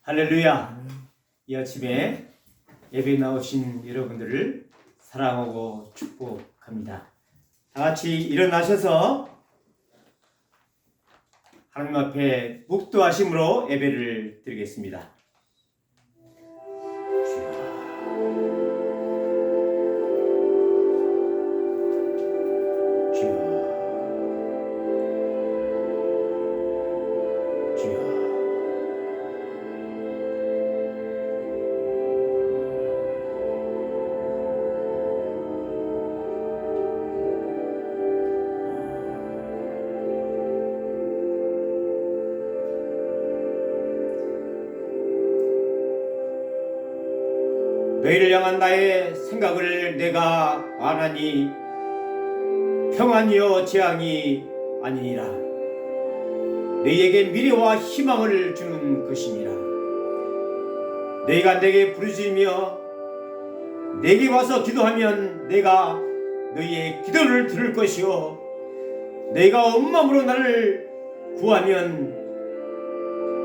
할렐루야! 이 아침에 예배에 나오신 여러분들을 사랑하고 축복합니다. 다 같이 일어나셔서 하나님 앞에 묵도하심으로 예배를 드리겠습니다. 너희를 향한 나의 생각을 내가 아나니 평안이요 재앙이 아니니라. 너희에게 미래와 희망을 주는 것이니라. 너희가 내게 부르짖으며 내게 와서 기도하면 내가 너희의 기도를 들을 것이요 너희가 온 마음으로 나를 구하면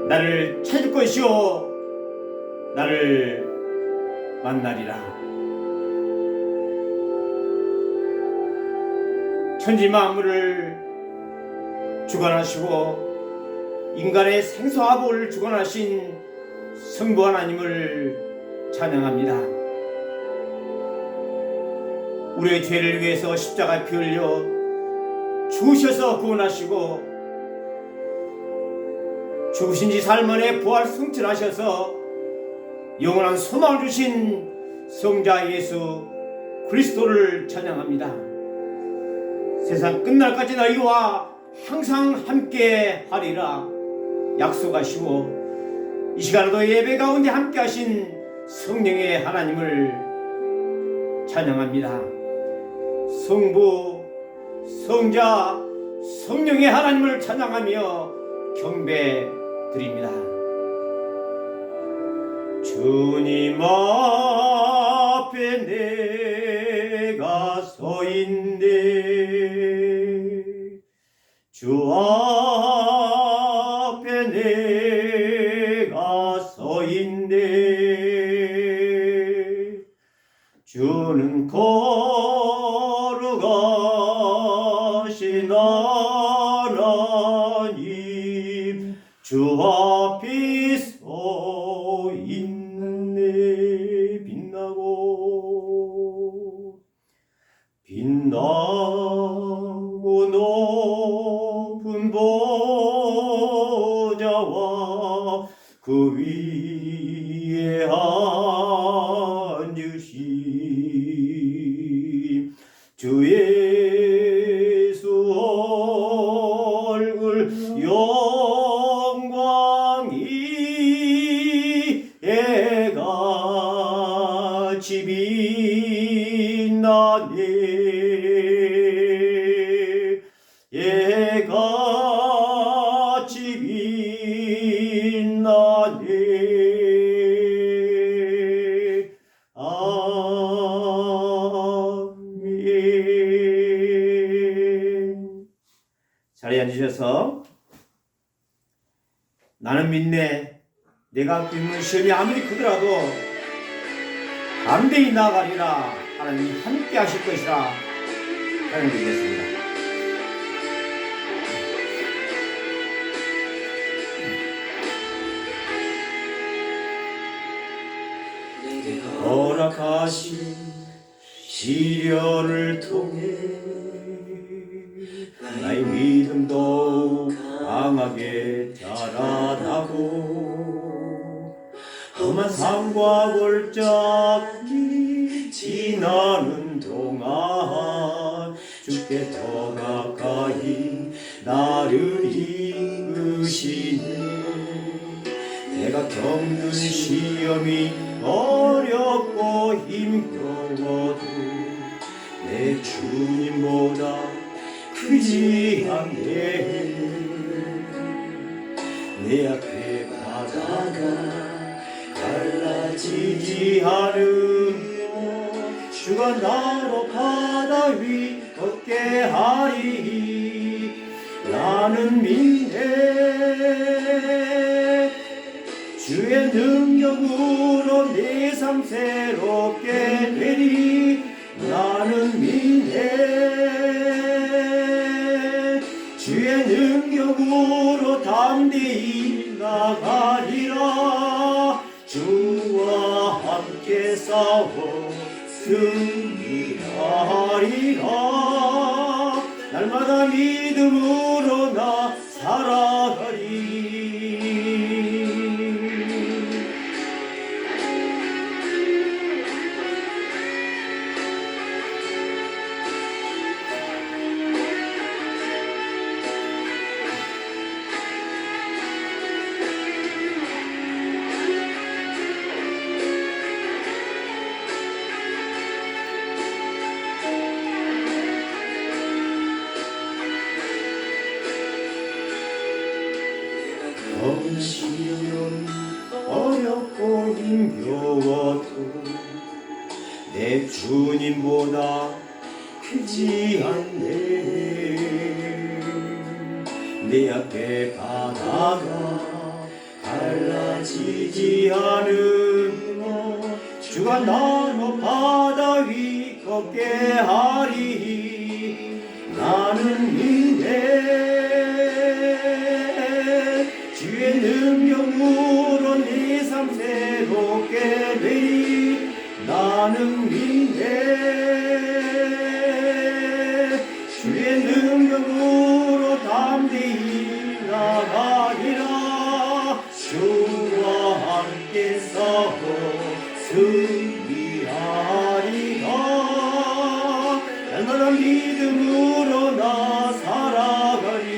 나를 찾을 것이요 나를 만나리라. 천지 만물을 주관하시고 인간의 생사화복을 주관하신 성부 하나님을 찬양합니다. 우리의 죄를 위해서 십자가에 피 흘려 죽으셔서 구원하시고 죽으신 지 사흘 만에 부활 승천하셔서 영원한 소망을 주신 성자 예수 그리스도를 찬양합니다. 세상 끝날까지 너희와 항상 함께 하리라 약속하시고 이 시간에도 예배 가운데 함께 하신 성령의 하나님을 찬양합니다. 성부, 성자, 성령의 하나님을 찬양하며 경배 드립니다. 주님 앞에 내가 서 있네. 주 앞에 내가 서 있네. 주는 거룩하신 하나님 주 앞에 서 있네. 빛나고 높은 보좌와 그 위에 앉으신 주 예수 얼굴 영광이 해같이 빛나네. 해같이 빛나네. 아멘. 자리에 앉으셔서 나는 믿네. 내가 겪는 시험이 아무리 크더라도 담대히 나아가리라. 하나님이 함께 하실 것이라 하나님 믿겠습니다. 허락하신 시련을 통해 나의 믿음 더욱 강하게 자라나고 험한 삶과 골짜기 지나는 동안 주께 더 가까이 나를 이끄시네. 내가 겪는 시험이 어렵고 힘겨워도 내 주님보다 크지 않네. 내 앞에 바다가 갈라지지 않으며 주가 나로 바다 위 걷게 하리. 나는 믿네. 주의 능력으로 내 삶 새롭게 되리 나는 믿네. 주의 능력으로 담대히 나가리라. 주와 함께 싸워 승리하리라. 날마다 믿음으로 나 살아가리. 시련 어렵고 힘겨워도 내 주님보다 크지 않네. 내 앞에 바다가 갈라지지 않으며 주가 나로 바다 위 걷게 하리. 나는 믿네. 주의 능력으로 내 삶 새롭게 되리 나는 믿네. 주의 능력으로 담대히 나가리라. 주와 함께 싸워 승리하리라. 날마다 믿음으로 나 살아가리.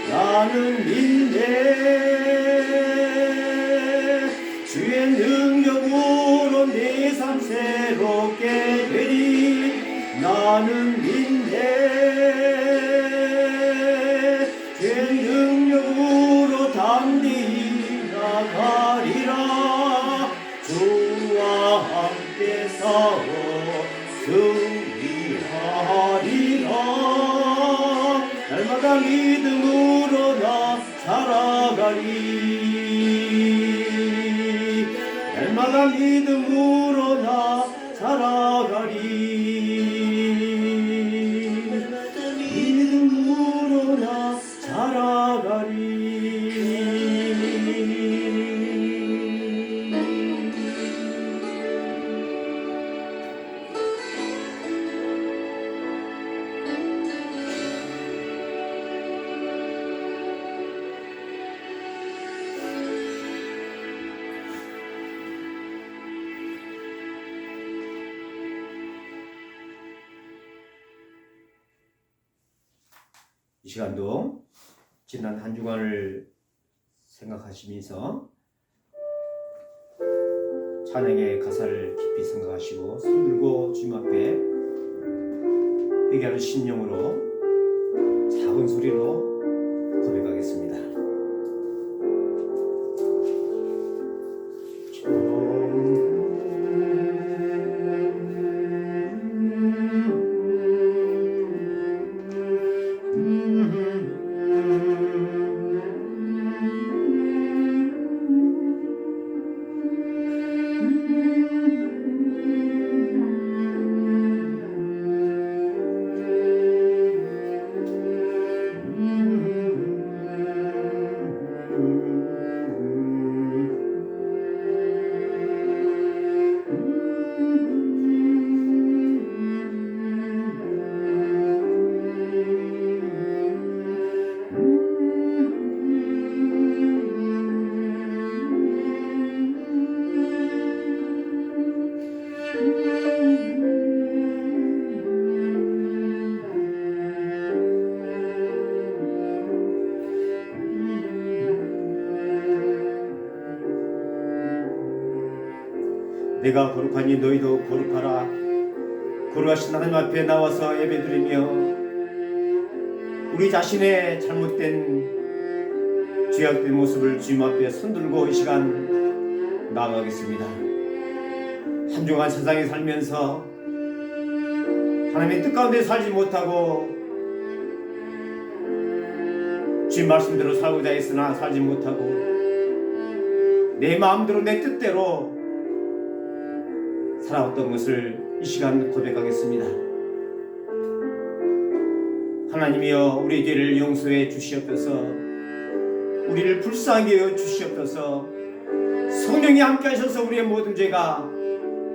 나는 믿네. 주의 능력으로 내 삶 새롭게 되리 나는 믿네. 주의 능력으로 담대히 나가리라. 주와 함께 싸워 승리하리라. 날마다 믿음으로 나 살아가리. 날마다 믿음으로 나 살아가리. 믿음으로 나 살아가리. 이 시간도 지난 한 주간을 생각하시면서 찬양의 가사를 깊이 생각하시고 손 들고 주님 앞에 회개하는 심령으로 작은 소리로 고백하겠습니다. 내가 거룩하니 너희도 거룩하라. 거룩하신 하나님 앞에 나와서 예배드리며 우리 자신의 잘못된 죄악된 모습을 주님 앞에 손들고 이 시간 나아가겠습니다. 한 주간 세상에 살면서 하나님의 뜻 가운데 살지 못하고 주님 말씀대로 살고자 했으나 살지 못하고 내 마음대로 내 뜻대로 살아왔던 것을 이 시간 고백하겠습니다. 하나님이여, 우리의 죄를 용서해 주시옵소서. 우리를 불쌍하게 여 주시옵소서. 성령이 함께 하셔서 우리의 모든 죄가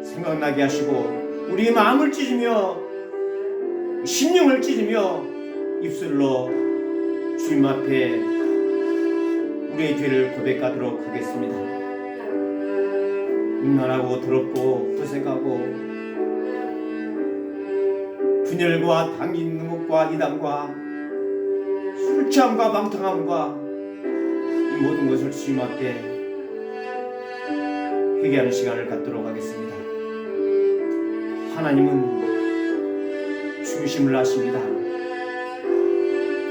생각나게 하시고 우리의 마음을 찢으며 심령을 찢으며 입술로 주님 앞에 우리의 죄를 고백하도록 하겠습니다. 음란하고 더럽고 부색하고 분열과 당긴 능욕과 이단과 술 취함과 방탕함과 이 모든 것을 주님 앞에 회개하는 시간을 갖도록 하겠습니다. 하나님은 중심을 아십니다.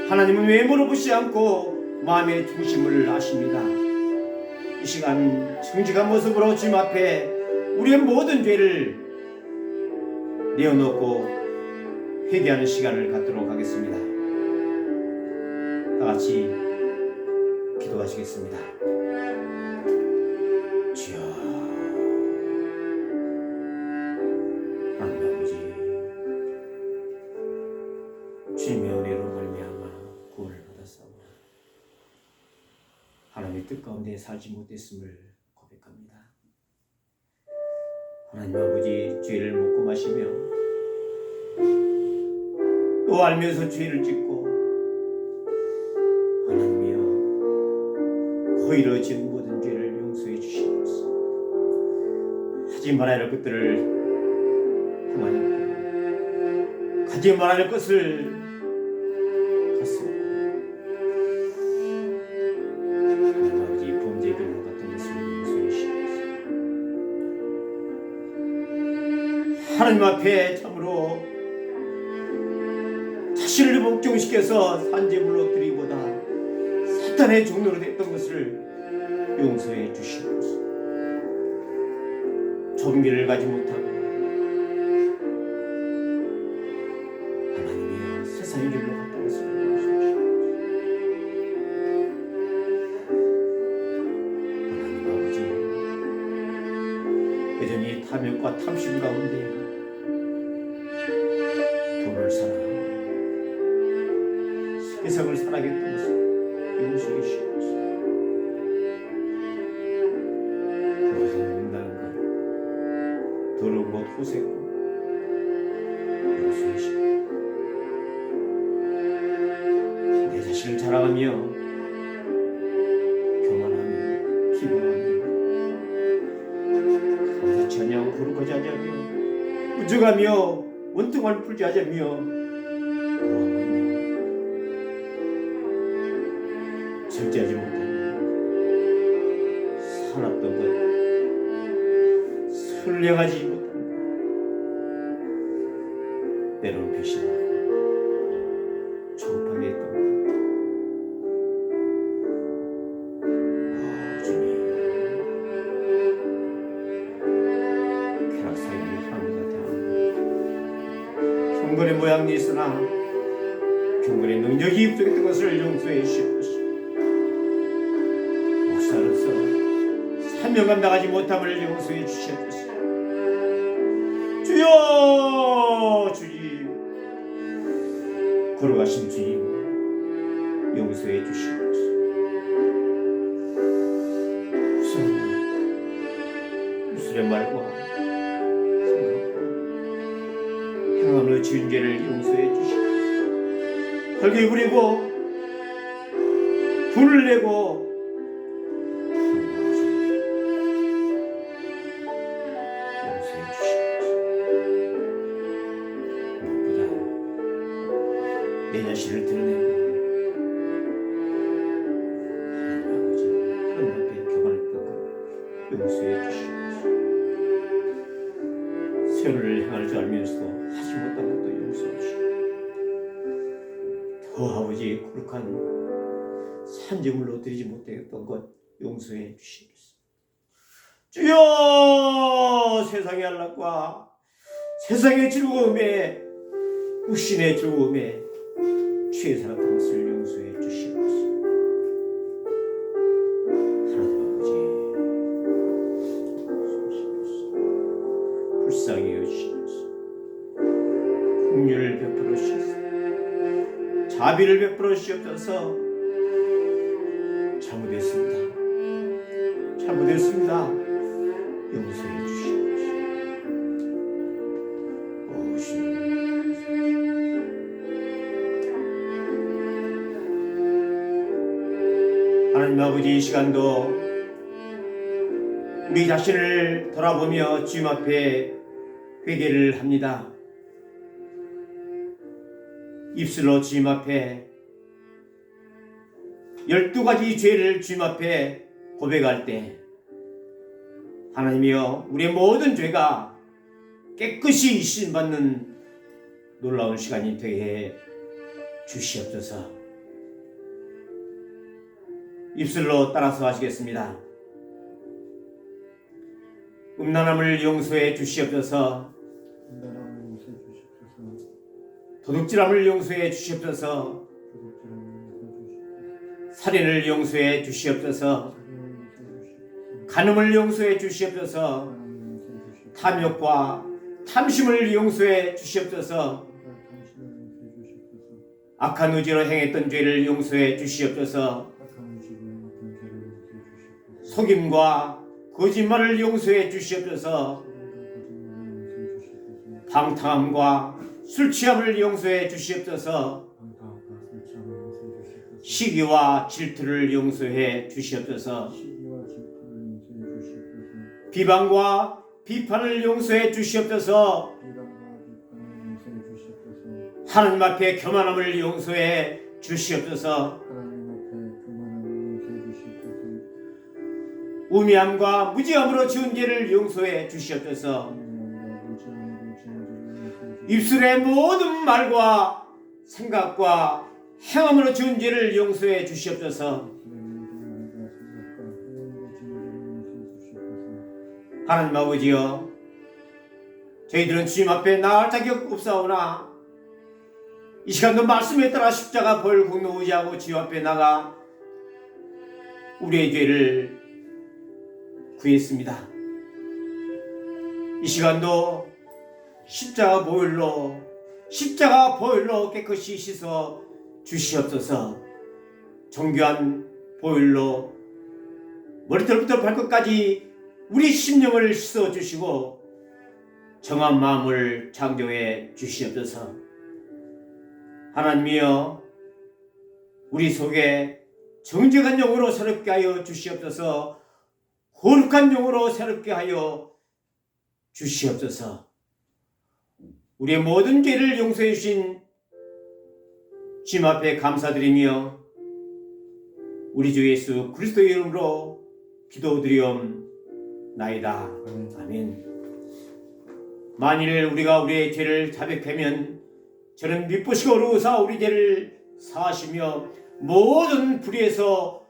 하나님은 외모로 보지 않고 마음의 중심을 아십니다. 이 시간 정직한 모습으로 주님 앞에 우리의 모든 죄를 내어놓고 회개하는 시간을 갖도록 하겠습니다. 다 같이 기도하시겠습니다. 주여, 하나님 아버지, 주님의 은혜로 말미암아 구원을 받았사오니 하나님의 뜻 가운데 살지 못했음을 고백합니다. 하나님 아버지, 죄를 먹고 마시며 또 알면서 죄를 짓고 하나님이여 허위로 지은 모든 죄를 용서해 주시옵소서. 하지 말아야 할 것들을 행하였고 가지 말아야 할 것을 갔습니다. 하나님 아버지, 범죄들과 같은 것을 용서해 주시옵소서. 하나님 앞에 참으로 자신을 복종시켜서 산재물로 드리기보다 사탄의 종로로 됐던 것을 용서해 주시옵소서. 좁은 길을 가지 못하고 하나님이여 세상의 길로 갔다 것을 용서해 주시옵소서. 하나님 아버지, 여전히 탐욕과 탐심 가운데 돈을 사랑하고 세상을 살아겠던 것을 용서해 주시옵소서. 모든 음란한 것, 더러운 것, 후세고 용서해 주시옵소서. 내 자신을 자랑하며 교만하며 기부하며 감사치 않냐고 거룩하지 않냐며 우증하며 원통을 풀지 않냐며 절제하지 못하며 살았던 것, 선량하지 못한 것, 때로는 배신하고 조급하게 했던 것. 주님, 쾌락사의 하나님과 대하는 경건의 모양이 있으나 경건의 능력이 부족했던 것을 용서해 주시옵소서. 목사로서 사명감 나가지 못함을 용서해 주시옵소서. 주여, 주님, 걸어가신 주님 용서해 주시옵소서. 무술의 말과 생각과 행함으로 지은 죄를 용서해 주시옵소서. 헐게 부리고 분을 내고 내 자신을 드러내고 하나님 아버지, 하나님 앞에 교만했던 것 용서해 주시옵소서. 선을 행할 줄 알면서도 하지 못한 것도 용서해 주시옵소서. 더 아버지, 거룩한 산재물로 드리지 못했던 것 용서해 주시옵소서. 주여, 세상의 안락과 세상의 즐거움에 육신의 즐거움에 취해 살았던 것을 용서해 주시옵소서. 하나님 아버지, 자비를 베풀어 주시옵소서. 잘못했습니다. 용서해 주시옵소서. 하나님 아버지, 이 시간도 우리 자신을 돌아보며 주님 앞에 회개를 합니다. 입술로 주님 앞에 12가지 죄를 주님 앞에 고백할 때 하나님이여, 우리의 모든 죄가 깨끗이 씻음받는 놀라운 시간이 되게 해 주시옵소서. 입술로 따라서 하시겠습니다. 음란함을 용서해 주시옵소서. 도둑질함을 용서해 주시옵소서. 살인을 용서해 주시옵소서. 간음을 용서해 주시옵소서. 탐욕과 탐심을 용서해 주시옵소서. 악한 의지로 행했던 죄를 용서해 주시옵소서. 속임과 거짓말을 용서해 주시옵소서. 방탕함과 술 취함을 용서해 주시옵소서. 시기와 질투를 용서해 주시옵소서. 비방과 비판을 용서해 주시옵소서. 하나님 앞에 교만함을 용서해 주시옵소서. 우매함과 무지함으로 지은 죄를 용서해 주시옵소서. 입술의 모든 말과 생각과 행함으로 지은 죄를 용서해 주시옵소서. 하나님 아버지여, 저희들은 주님 앞에 나갈 자격 없사오나 이 시간도 말씀에 따라 십자가 벌 공로 의지하고 주님 앞에 나가 우리의 죄를 구했습니다. 이 시간도 십자가 보혈로 깨끗이 씻어 주시옵소서. 정교한 보혈로 머리털부터 발끝까지 우리 심령을 씻어 주시고 정한 마음을 창조해 주시옵소서. 하나님이여, 우리 속에 정직한 영으로 새롭게 하여 주시옵소서. 거룩한 영으로 새롭게 하여 주시옵소서. 우리의 모든 죄를 용서해 주신 주님 앞에 감사드리며 우리 주 예수 그리스도의 이름으로 기도드리옵나이다. 아멘. 만일 우리가 우리의 죄를 자백하면 저는 미쁘시고 어루사 우리 죄를 사하시며 모든 불의에서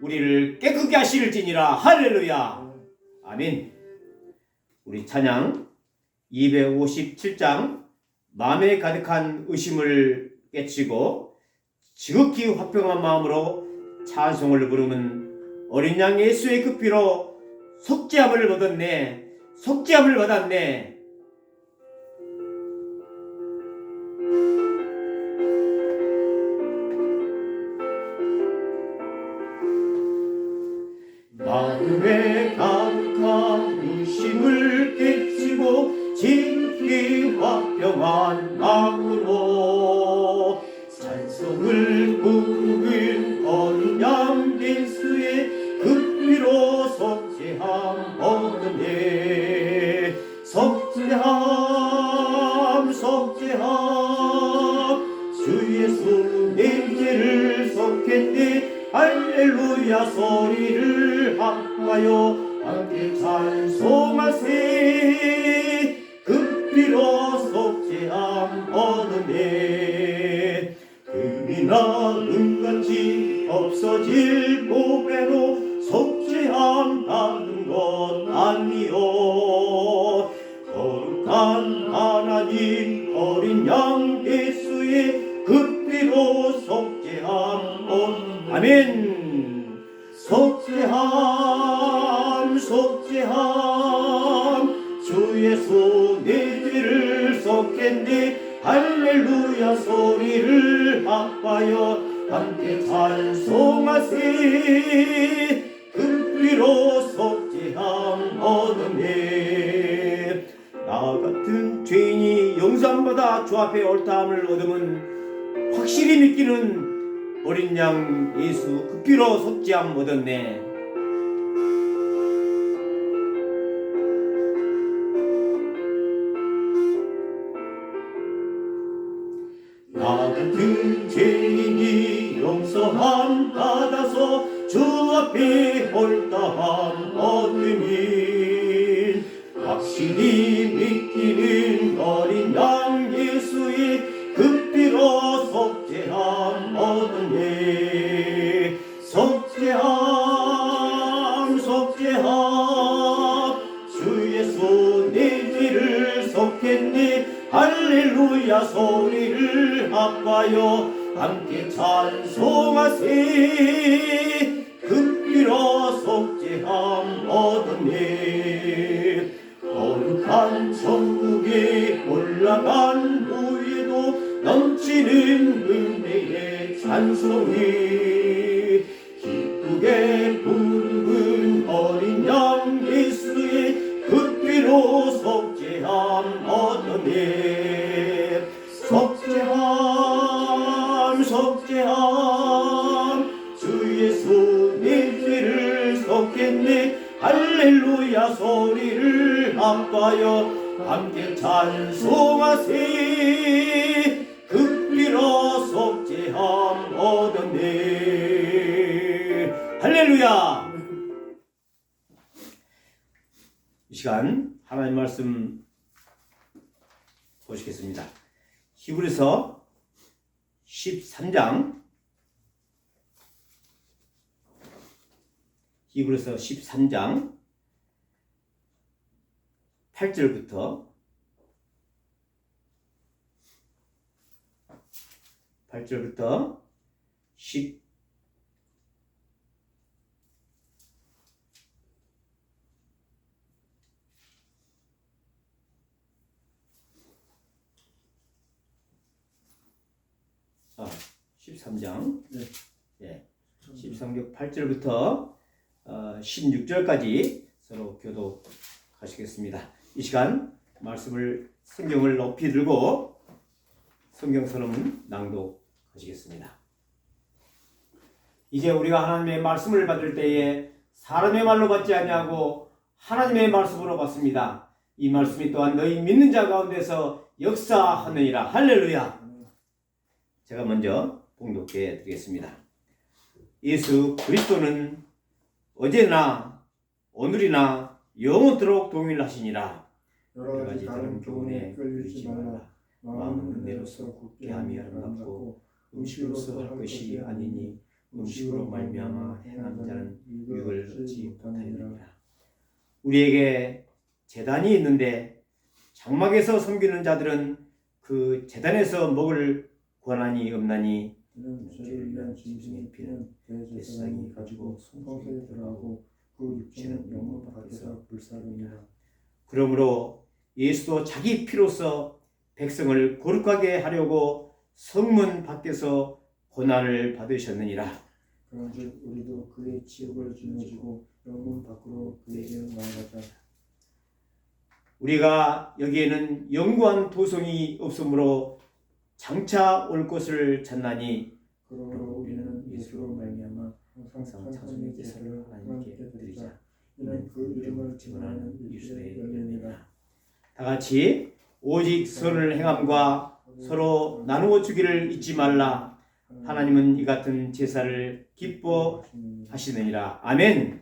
우리를 깨끗게 하실지니라. 할렐루야. 아멘. 우리 찬양 257장 마음에 가득한 의심을 깨치고 지극히 화평한 마음으로 찬송을 부르는 어린 양 예수의 그 피로 속죄함을 받았네. 마음에 가득한 의심을 깨치고 지극히 화평한 마음으로 찬송을 부르는 어린 양 예수의 그 피로 속죄함 얻었네. 속죄함 주 예수 내 죄를 속했네. 할렐루야 소리를 합하여 함께 찬송하세. 그 피로 속죄함 얻었네. 금이나 은같이 없어질 보배로 속죄함 받은 것 아니요. 거룩한 하나님 어린 양 예수의 그 피로 속죄함 얻었네. 아멘. 속죄함 주 예수 내 죄를 속했네. 할렐루야 소리를 아파요 함께 찬송하세 극비로 속죄함 얻었네. 나 같은 죄인이 용서함받아 주 앞에 옳다함을 얻으면 확실히 믿기는 어린 양 예수 극비로 속죄함 얻었네. 나 같은 죄인이 용서함 받아서 주 앞에 옳다함 얻으니 확실히 믿기는 어린 양 예수의 극비로 속죄함 얻으니 속죄함 속죄함 주 예수 내 죄를 속했네 할렐루야 소리를 아파요 함께 찬송하세 극비로 속죄함 얻었네. 거룩한 천국에 올라간 후에도 넘치는 은혜의 찬송이 기쁘게 부르는 어린 양 예수의 극비로 속죄함 얻었네. 속죄함 속죄함 주 예수 내 죄를 속했네 할렐루야 소리를 아파요 함께 찬송하세 극비로 속죄함 얻었네. 할렐루야. 이 시간 하나님 말씀 보시겠습니다. 히브리서 13장 8절부터 10 13장 13장 8절부터 16절까지 서로 교독하시겠습니다. 이 시간 말씀을 성경을 높이 들고 성경 선언 낭독하시겠습니다. 이제 우리가 하나님의 말씀을 받을 때에 사람의 말로 받지 아니하고 하나님의 말씀으로 받습니다. 이 말씀이 또한 너희 믿는 자 가운데서 역사하느니라. 할렐루야. 제가 먼저 봉독해 드리겠습니다. 예수 그리스도는 어제나 오늘이나 영원토록 동일하시니라. 여러 가지 다른 교훈에 끌리지 말라. 마음은 은혜로서 굳게 함이 아름답고 음식으로서 할 것이 아니니 음식으로 말미암아 행하는 자는 유익을 얻지 못하느니라. 우리에게 제단이 있는데 장막에서 섬기는 자들은 그 제단에서 먹을 권한이 없나니 죄를 위한 짐승의 피는 대제사장이 가지고 성소에 들어가고 그 육체는 영혼 밖에서 불사르니라. 그러므로 예수도 자기 피로서 백성을 거룩하게 하려고 성문 밖에서 고난을 받으셨느니라. 그런즉 우리도 그의 지옥을 짊어지고 영문 밖으로 그에게 나아가자. 우리가 여기에는 영구한 도성이 없으므로 장차 올 것을 찾나니 그러므로 우리는 예수로 말미암아 항상 찬송의 제사를 하나님께 드리자. 이는 그 이름을 증언하는 입술의 열매니라. 다 같이 오직 선을 행함과 서로 나누어 주기를 잊지 말라. 하나님은 이 같은 제사를 기뻐하시느니라. 아멘.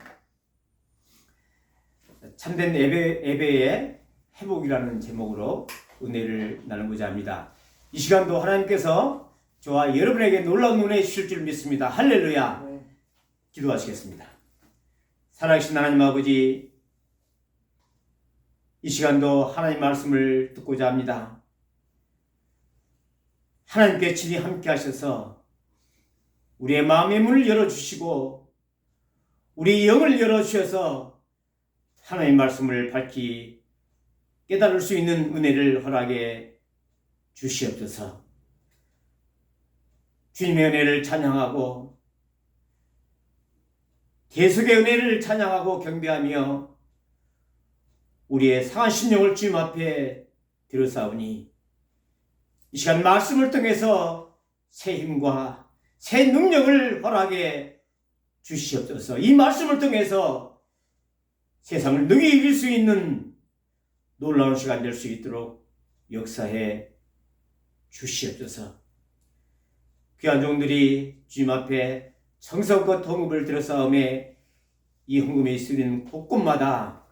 참된 예배의 회복이라는 제목으로 은혜를 나누고자 합니다. 이 시간도 하나님께서 저와 여러분에게 놀라운 은혜 주실 줄 믿습니다. 할렐루야. 기도하시겠습니다. 살아계신 하나님 아버지, 이 시간도 하나님 말씀을 듣고자 합니다. 하나님께 친히 함께 하셔서 우리의 마음의 문을 열어주시고 우리 영을 열어주셔서 하나님의 말씀을 밝히 깨달을 수 있는 은혜를 허락해 주시옵소서. 주님의 은혜를 찬양하고 계속의 은혜를 찬양하고 경배하며 우리의 상한 심령을 주님 앞에 들어싸우니 이 시간 말씀을 통해서 새 힘과 새 능력을 허락해 주시옵소서. 이 말씀을 통해서 세상을 능히 이길 수 있는 놀라운 시간 될 수 있도록 역사해 주시옵소서. 귀한 종들이 주님 앞에 정성껏 헌금을 들어싸움에 이 헌금이 쓰이는 곳곳마다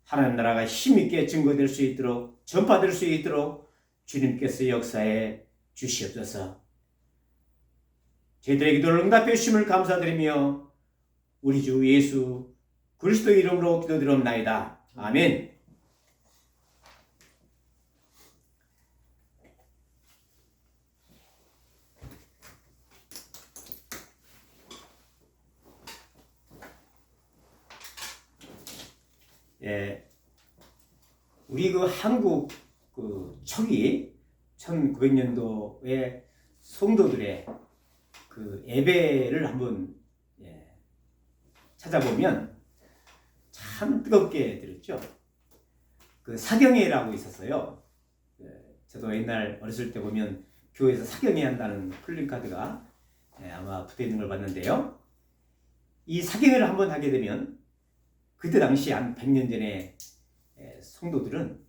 하나님 나라가 힘있게 증거될 수 있도록 전파될 수 있도록 주님께서 역사해 주시옵소서. 저희들의 기도를 응답해 주심을 감사드리며 우리 주 예수 그리스도 이름으로 기도드리옵나이다. 아멘. 우리 한국 초기 1900년도에 성도들의 예배를 한번 찾아보면 참 뜨겁게 들었죠. 사경회라고 있었어요. 저도 옛날 어렸을 때 보면 교회에서 사경회 한다는 플랜카드가 아마 붙어 있는 걸 봤는데요. 이 사경회를 한번 하게 되면 그때 당시 한 100년 전에 성도들은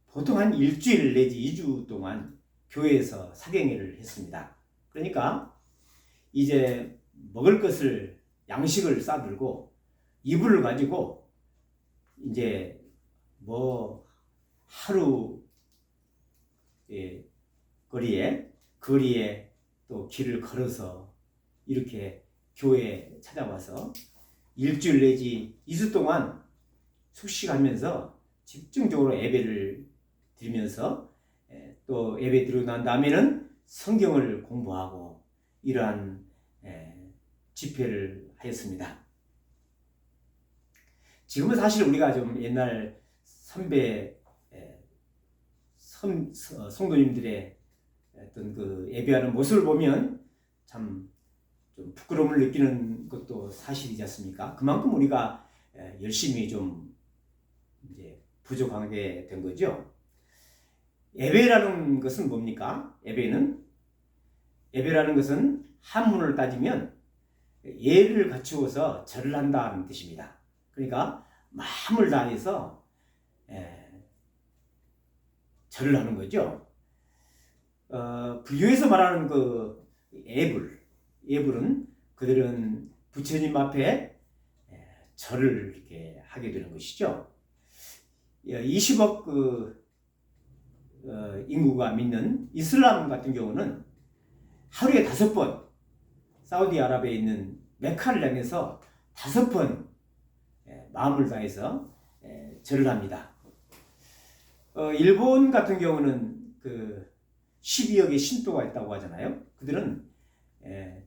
보통 한 일주일 내지 2주 동안 교회에서 사경회를 했습니다. 그러니까 이제 먹을 것을 양식을 싸들고 이불을 가지고 이제 하루 거리에 또 길을 걸어서 이렇게 교회에 찾아와서 일주일 내지 2주 동안 숙식하면서 집중적으로 예배를 드리면서 또 예배 드리고 난 다음에는 성경을 공부하고 이러한 집회를 하였습니다. 지금은 사실 우리가 좀 옛날 선배 성도님들의 어떤 예배하는 모습을 보면 참 좀 부끄러움을 느끼는 것도 사실이지 않습니까? 그만큼 우리가 열심히 좀 이제 부족하게 된 거죠. 예배라는 것은 뭡니까? 예배라는 것은 한문을 따지면 예를 갖추어서 절을 한다는 뜻입니다. 그러니까 마음을 다해서 절을 하는 거죠. 불교에서 말하는 예불은 그들은 부처님 앞에 절을 이렇게 하게 되는 것이죠. 20억 인구가 믿는 이슬람 같은 경우는 하루에 5번 사우디아라비아에 있는 메카를 향해서 5번 마음을 다해서 절을 합니다. 일본 같은 경우는 12억의 신도가 있다고 하잖아요. 그들은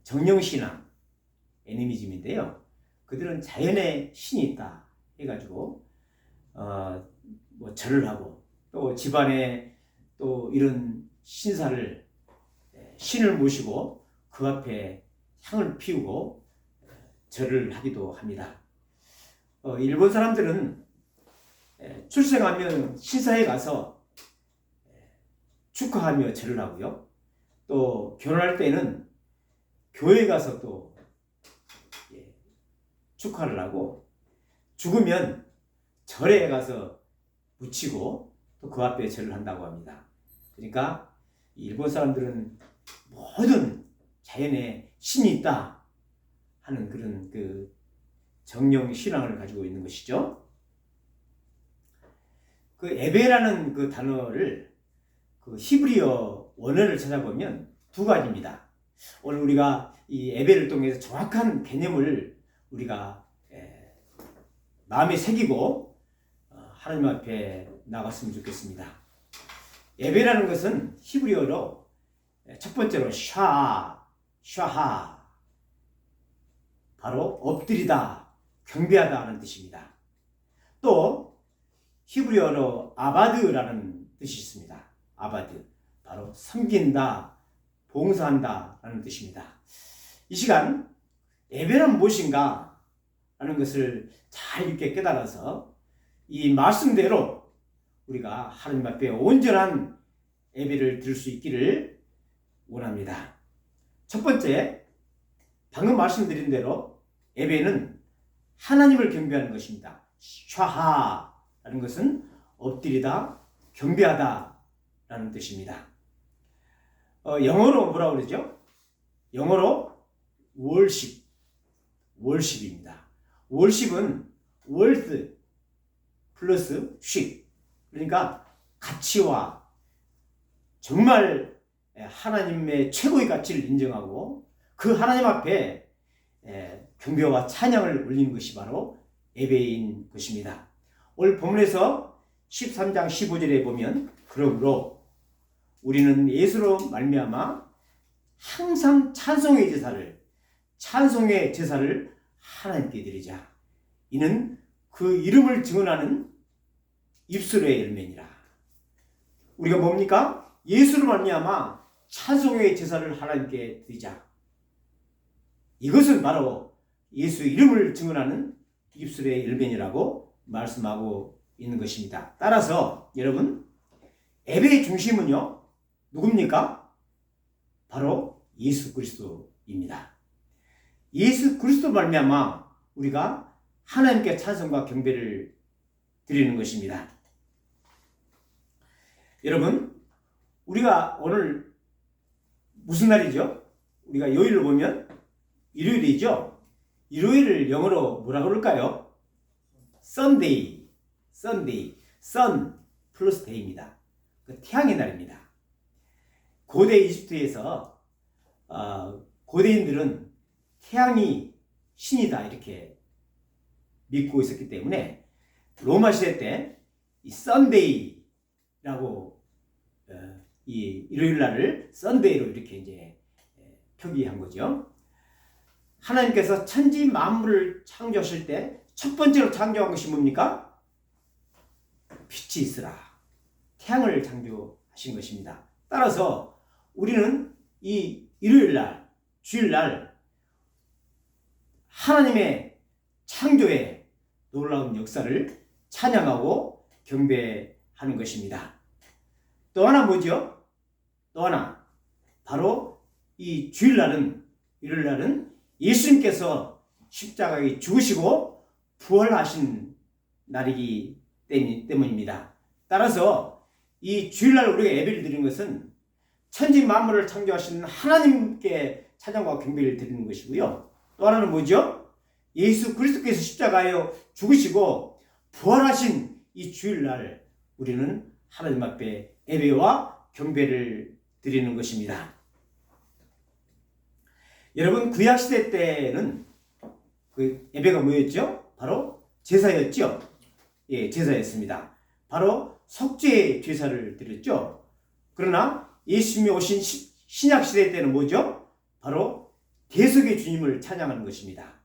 정령신앙, 애니미즘인데요. 그들은 자연의 신이 있다 해가지고 절을 하고 또 집안에 또 이런 신을 모시고 그 앞에 향을 피우고 절을 하기도 합니다. 일본 사람들은 출생하면 신사에 가서 축하하며 절을 하고요. 또 결혼할 때는 교회 가서 또 축하를 하고 죽으면 절에 가서 묻히고 또 그 앞에 절을 한다고 합니다. 그러니까 일본 사람들은 모든 자연에 신이 있다 하는 그런 정령 신앙을 가지고 있는 것이죠. 예배라는 단어를 히브리어 원어를 찾아보면 2가지입니다. 오늘 우리가 이 예배를 통해서 정확한 개념을 우리가 마음에 새기고 하나님 앞에 나갔으면 좋겠습니다. 예배라는 것은 히브리어로 첫 번째로 샤하 바로 엎드리다, 경배하다 하는 뜻입니다. 또 히브리어로 아바드라는 뜻이 있습니다. 아바드 바로 섬긴다, 봉사한다라는 뜻입니다. 이 시간 예배란 무엇인가 라는 것을 잘 이렇게 깨달아서 이 말씀대로 우리가 하나님 앞에 온전한 예배를 드릴 수 있기를 원합니다. 첫 번째, 방금 말씀드린 대로 예배는 하나님을 경배하는 것입니다. 샤하라는 것은 엎드리다, 경배하다 라는 뜻입니다. 영어로 뭐라고 그러죠? 영어로 월십입니다. 월십은 worth 플러스 ship, 그러니까 가치와 정말 하나님의 최고의 가치를 인정하고 그 하나님 앞에 경배와 찬양을 올리는 것이 바로 예배인 것입니다. 오늘 본문에서 13장 15절에 보면 그러므로 우리는 예수로 말미암아 항상 찬송의 제사를 하나님께 드리자. 이는 그 이름을 증언하는 입술의 열매니라. 우리가 뭡니까? 예수로 말미암아 찬송의 제사를 하나님께 드리자. 이것은 바로 예수의 이름을 증언하는 입술의 열매니라고 말씀하고 있는 것입니다. 따라서 여러분, 예배의 중심은요, 누굽니까? 바로 예수 그리스도입니다. 예수 그리스도 말미암아 우리가 하나님께 찬송과 경배를 드리는 것입니다. 여러분, 우리가 오늘 무슨 날이죠? 우리가 요일을 보면 일요일이죠. 일요일을 영어로 뭐라 그럴까요? Sunday. Sun 플러스 day입니다. 그 태양의 날입니다. 고대 이집트에서 고대인들은 태양이 신이다 이렇게 믿고 있었기 때문에 로마 시대 때 이 썬데이라고 이 일요일 날을 썬데이로 이렇게 이제 표기한 거죠. 하나님께서 천지 만물을 창조하실 때 첫 번째로 창조한 것이 뭡니까? 빛이 있으라. 태양을 창조하신 것입니다. 따라서 우리는 이 일요일 날, 주일 날 하나님의 창조의 놀라운 역사를 찬양하고 경배하는 것입니다. 또 하나 뭐죠? 또 하나 바로 이 주일 날은, 일요일 날은 예수님께서 십자가에 죽으시고 부활하신 날이기 때문입니다. 따라서 이 주일날 우리가 예배를 드리는 것은 천지 만물을 창조하신 하나님께 찬양과 경배를 드리는 것이고요. 또 하나는 뭐죠? 예수 그리스도께서 십자가에 죽으시고 부활하신 이 주일날 우리는 하나님 앞에 예배와 경배를 드리는 것입니다. 여러분, 구약시대 때는 그 예배가 뭐였죠? 바로 제사였죠. 예, 제사였습니다. 바로 속죄 제사를 드렸죠. 그러나 예수님이 오신 신약 시대 때는 뭐죠? 바로 대속의 주님을 찬양하는 것입니다.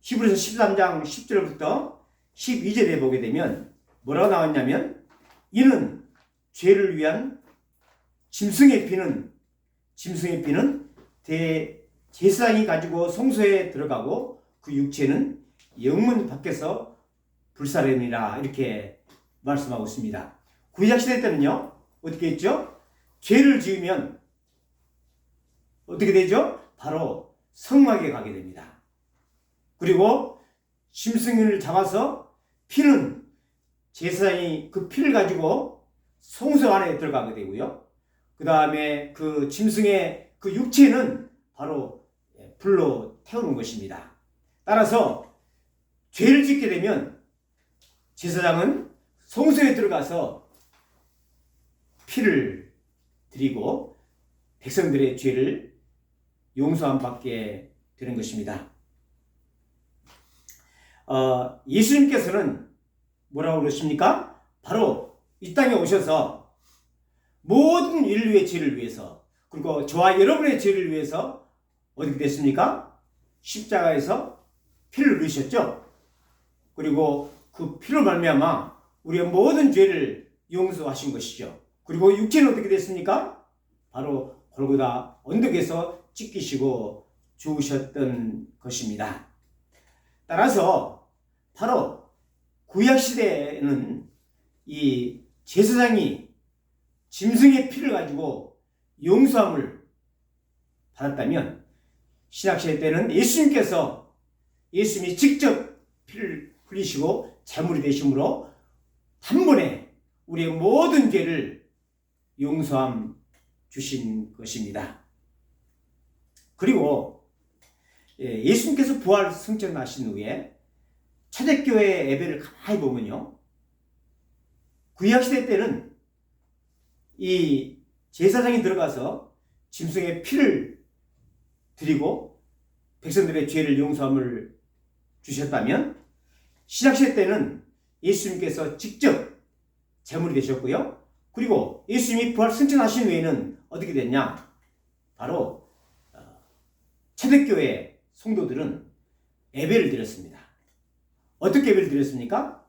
히브리서 13장 10절부터 12절에 보게 되면 뭐라고 나왔냐면, 이는 죄를 위한 짐승의 피는 제사장이 가지고 성소에 들어가고 그 육체는 영문 밖에서 불사르니라 이렇게 말씀하고 있습니다. 구약시대 때는요 어떻게 했죠? 죄를 지으면 어떻게 되죠? 바로 성막에 가게 됩니다. 그리고 짐승을 잡아서 피는 제사장이 그 피를 가지고 성소 안에 들어가게 되고요. 그 다음에 그 짐승의 그 육체는 바로 불로 태우는 것입니다. 따라서 죄를 짓게 되면 제사장은 성소에 들어가서 피를 드리고 백성들의 죄를 용서함 받게 되는 것입니다. 예수님께서는 뭐라고 그러십니까? 바로 이 땅에 오셔서 모든 인류의 죄를 위해서, 그리고 저와 여러분의 죄를 위해서 어떻게 됐습니까? 십자가에서 피를 흘리셨죠. 그리고 그 피로 말미암아 우리의 모든 죄를 용서하신 것이죠. 그리고 육체는 어떻게 됐습니까? 바로 골고다 언덕에서 찢기시고 죽으셨던 것입니다. 따라서 바로 구약시대에는 이 제사장이 짐승의 피를 가지고 용서함을 받았다면, 신약시대 때는 예수님이 직접 피를 흘리시고 제물이 되심으로 단번에 우리의 모든 죄를 용서함 주신 것입니다. 그리고 예수님께서 부활 승천하신 후에 초대교회 예배를 가만히 보면요, 구약시대 때는 이 제사장이 들어가서 짐승의 피를 드리고 백성들의 죄를 용서함을 주셨다면, 신약시대 때는 예수님께서 직접 제물이 되셨고요, 그리고 예수님이 부활 승천하신 후에는 어떻게 됐냐, 바로 초대교회 성도들은 예배를 드렸습니다. 어떻게 예배를 드렸습니까?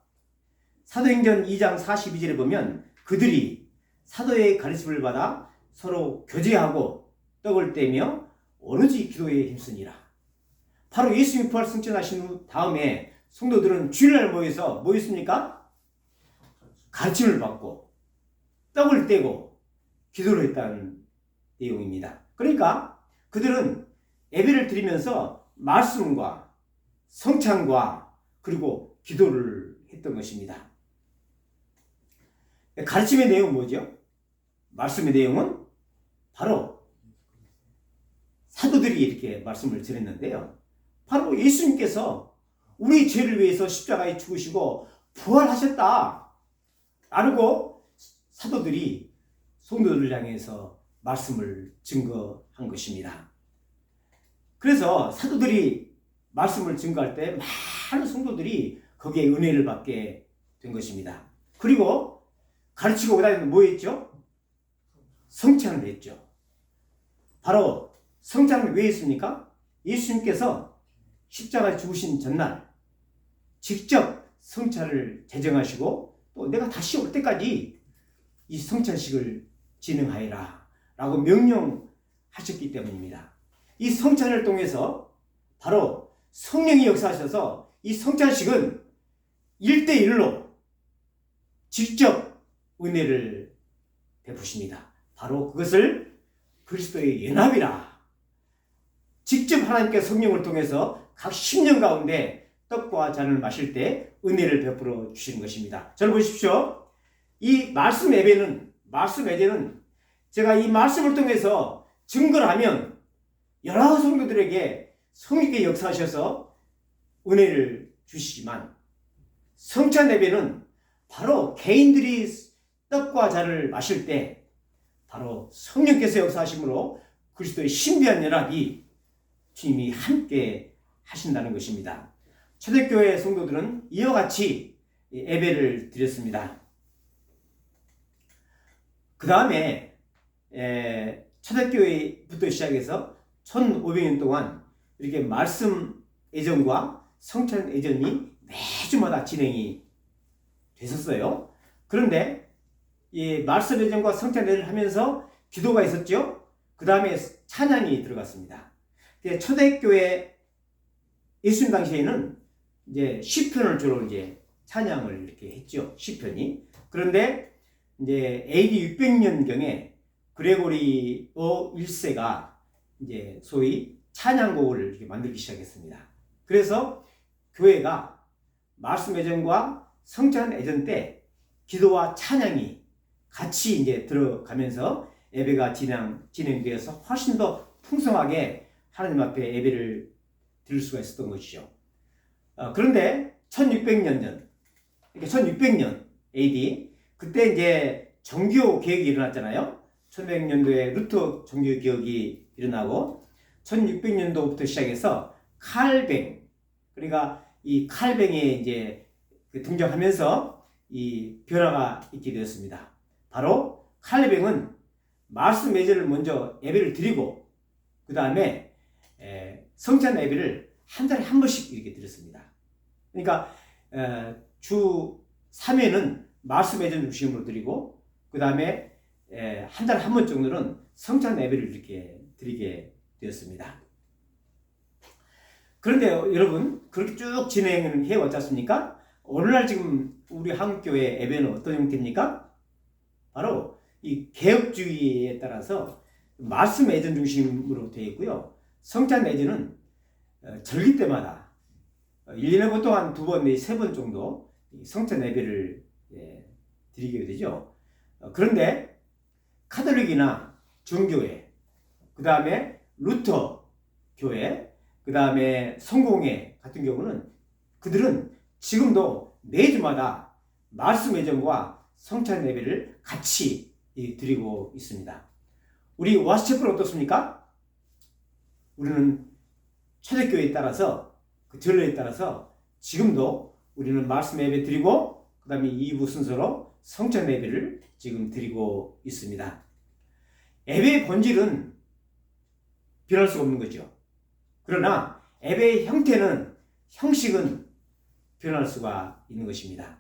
사도행전 2장 42절에 보면 그들이 사도의 가르침을 받아 서로 교제하고 떡을 떼며 오로지 기도에 힘쓰니라. 바로 예수님이 부활 승천하신 후 다음에 성도들은 주일날 모여서 뭐 했습니까? 가르침을 받고 떡을 떼고 기도를 했다는 내용입니다. 그러니까 그들은 예배를 드리면서 말씀과 성찬과 그리고 기도를 했던 것입니다. 가르침의 내용은 뭐죠? 말씀의 내용은 바로 사도들이 이렇게 말씀을 드렸는데요, 바로 예수님께서 우리 죄를 위해서 십자가에 죽으시고 부활하셨다 라고 사도들이 성도들을 향해서 말씀을 증거한 것입니다. 그래서 사도들이 말씀을 증거할 때 많은 성도들이 거기에 은혜를 받게 된 것입니다. 그리고 가르치고 그다음에 뭐 했죠? 성찬을 했죠. 바로 성찬을 왜 했습니까? 예수님께서 십자가에 죽으신 전날 직접 성찬을 제정하시고 또 내가 다시 올 때까지 이 성찬식을 진행하여라 라고 명령하셨기 때문입니다. 이 성찬을 통해서 바로 성령이 역사하셔서 이 성찬식은 1대1로 직접 은혜를 베푸십니다. 바로 그것을 그리스도의 연합이라, 직접 하나님께 성령을 통해서 각 심령 가운데 떡과 잔을 마실 때 은혜를 베풀어 주시는 것입니다. 저를 보십시오. 이 말씀 예배는 제가 이 말씀을 통해서 증거를 하면 여러 성도들에게 성령께 역사하셔서 은혜를 주시지만, 성찬 예배는 바로 개인들이 떡과 잔을 마실 때 바로 성령께서 역사하심으로 그리스도의 신비한 연합이 주님이 함께 하신다는 것입니다. 초대교회 성도들은 이와 같이 예배를 드렸습니다. 그 다음에 초대교회부터 시작해서 1500년 동안 이렇게 말씀 예전과 성찬 예전이 매주마다 진행이 됐었어요. 그런데 이 말씀 예전과 성찬 예전을 하면서 기도가 있었죠. 그 다음에 찬양이 들어갔습니다. 초대교회 예수님 당시에는 이제 시편을 주로 이제 찬양을 이렇게 했죠. 시편이. 그런데 이제 AD 600년경에 그레고리오 1세가 이제 소위 찬양곡을 이렇게 만들기 시작했습니다. 그래서 교회가 말씀 예전과 성찬 예전 때 기도와 찬양이 같이 이제 들어가면서 예배가 진행되어서 훨씬 더 풍성하게 하나님 앞에 예배를 드릴 수가 있었던 것이죠. 그런데 1600년 전, 그러니까 1600년 AD, 그때 이제 정교 개혁이 일어났잖아요. 1500년도에 루터 정교 개혁이 일어나고 1600년도부터 시작해서 칼뱅, 그러니까 이 칼뱅에 이제 등장하면서 이 변화가 있게 되었습니다. 바로 칼뱅은 말씀 예전을 먼저 예배를 드리고 그 다음에 성찬 예배를 한 달에 한 번씩 이렇게 드렸습니다. 그러니까 주 3회는 말씀 예전 중심으로 드리고 그 다음에 한 달에 한 번 정도는 성찬 예배를 이렇게 드리게 되었습니다. 그런데 여러분, 그렇게 쭉 진행을 해왔지 않습니까? 오늘날 지금 우리 한국교회 예배는 어떤 형태입니까? 바로 이 개혁주의에 따라서 말씀 예전 중심으로 되어 있고요. 성찬 예전은 절기 때마다 1년에 보통 한 2번 내지 3번 정도 성찬 예배를 드리게 되죠. 그런데 카톨릭이나 정교회, 그 다음에 루터 교회, 그 다음에 성공회 같은 경우는 그들은 지금도 매주마다 말씀 예전과 성찬 예배를 같이 드리고 있습니다. 우리 와스체프는 어떻습니까? 우리는 초대교회에 따라서 그 전례에 따라서 지금도 우리는 말씀 예배 드리고 그 다음에 2부 순서로 성찬 예배를 지금 드리고 있습니다. 예배의 본질은 변할 수가 없는 거죠. 그러나 예배의 형태는, 형식은 변할 수가 있는 것입니다.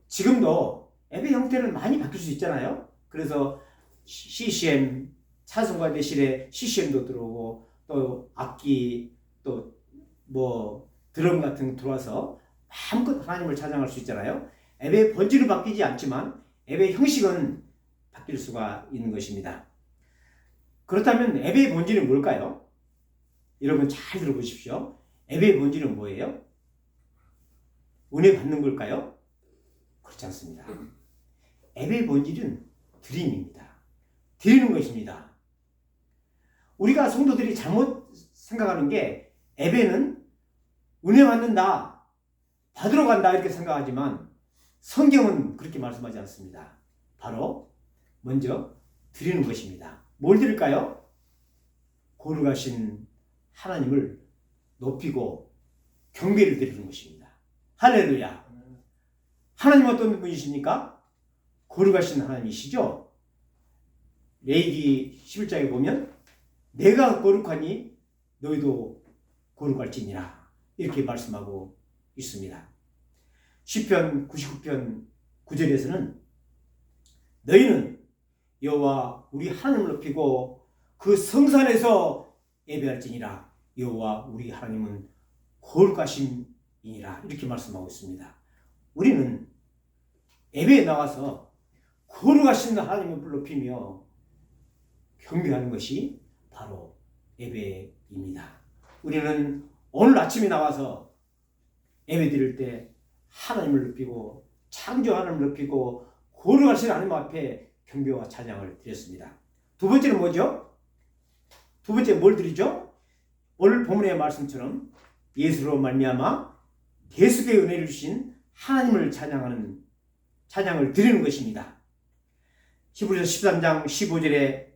지금도 예배 형태는 많이 바뀔 수 있잖아요. 그래서 CCM, 찬송가 대신에 CCM도 들어오고 또 악기 또 뭐 드럼 같은 거 들어와서 마음껏 하나님을 찬양할 수 있잖아요. 예배의 본질은 바뀌지 않지만 예배의 형식은 바뀔 수가 있는 것입니다. 그렇다면 예배의 본질은 뭘까요? 여러분 잘 들어보십시오. 예배의 본질은 뭐예요? 은혜 받는 걸까요? 그렇지 않습니다. 예배의 본질은 드림입니다. 드리는 것입니다. 우리가 성도들이 잘못 생각하는 게 예배는 은혜 받는다, 받으러 간다 이렇게 생각하지만 성경은 그렇게 말씀하지 않습니다. 바로 먼저 드리는 것입니다. 뭘 드릴까요? 거룩하신 하나님을 높이고 경배를 드리는 것입니다. 할렐루야. 하나님 어떤 분이십니까? 거룩하신 하나님이시죠. 레위기 11장에 보면 내가 거룩하니 너희도 거룩할지니라 이렇게 말씀하고 있습니다. 시편 99편 9절에서는 너희는 여호와 우리 하나님을 높이고 그 성산에서 예배할지니라 여호와 우리 하나님은 거룩하심이니라 이렇게 말씀하고 있습니다. 우리는 예배에 나와서 거룩하신 하나님을 높이며 경배하는 것이 바로 예배입니다. 우리는 오늘 아침에 나와서 예배 드릴 때 하나님을 높이고 창조 하나님을 높이고 거룩하신 하나님 앞에 경배와 찬양을 드렸습니다. 두 번째는 뭐죠? 두 번째 뭘 드리죠? 오늘 본문의 말씀처럼 예수로 말미암아 계속의 은혜를 주신 하나님을 찬양을 드리는 것입니다. 히브리서 13장 15절에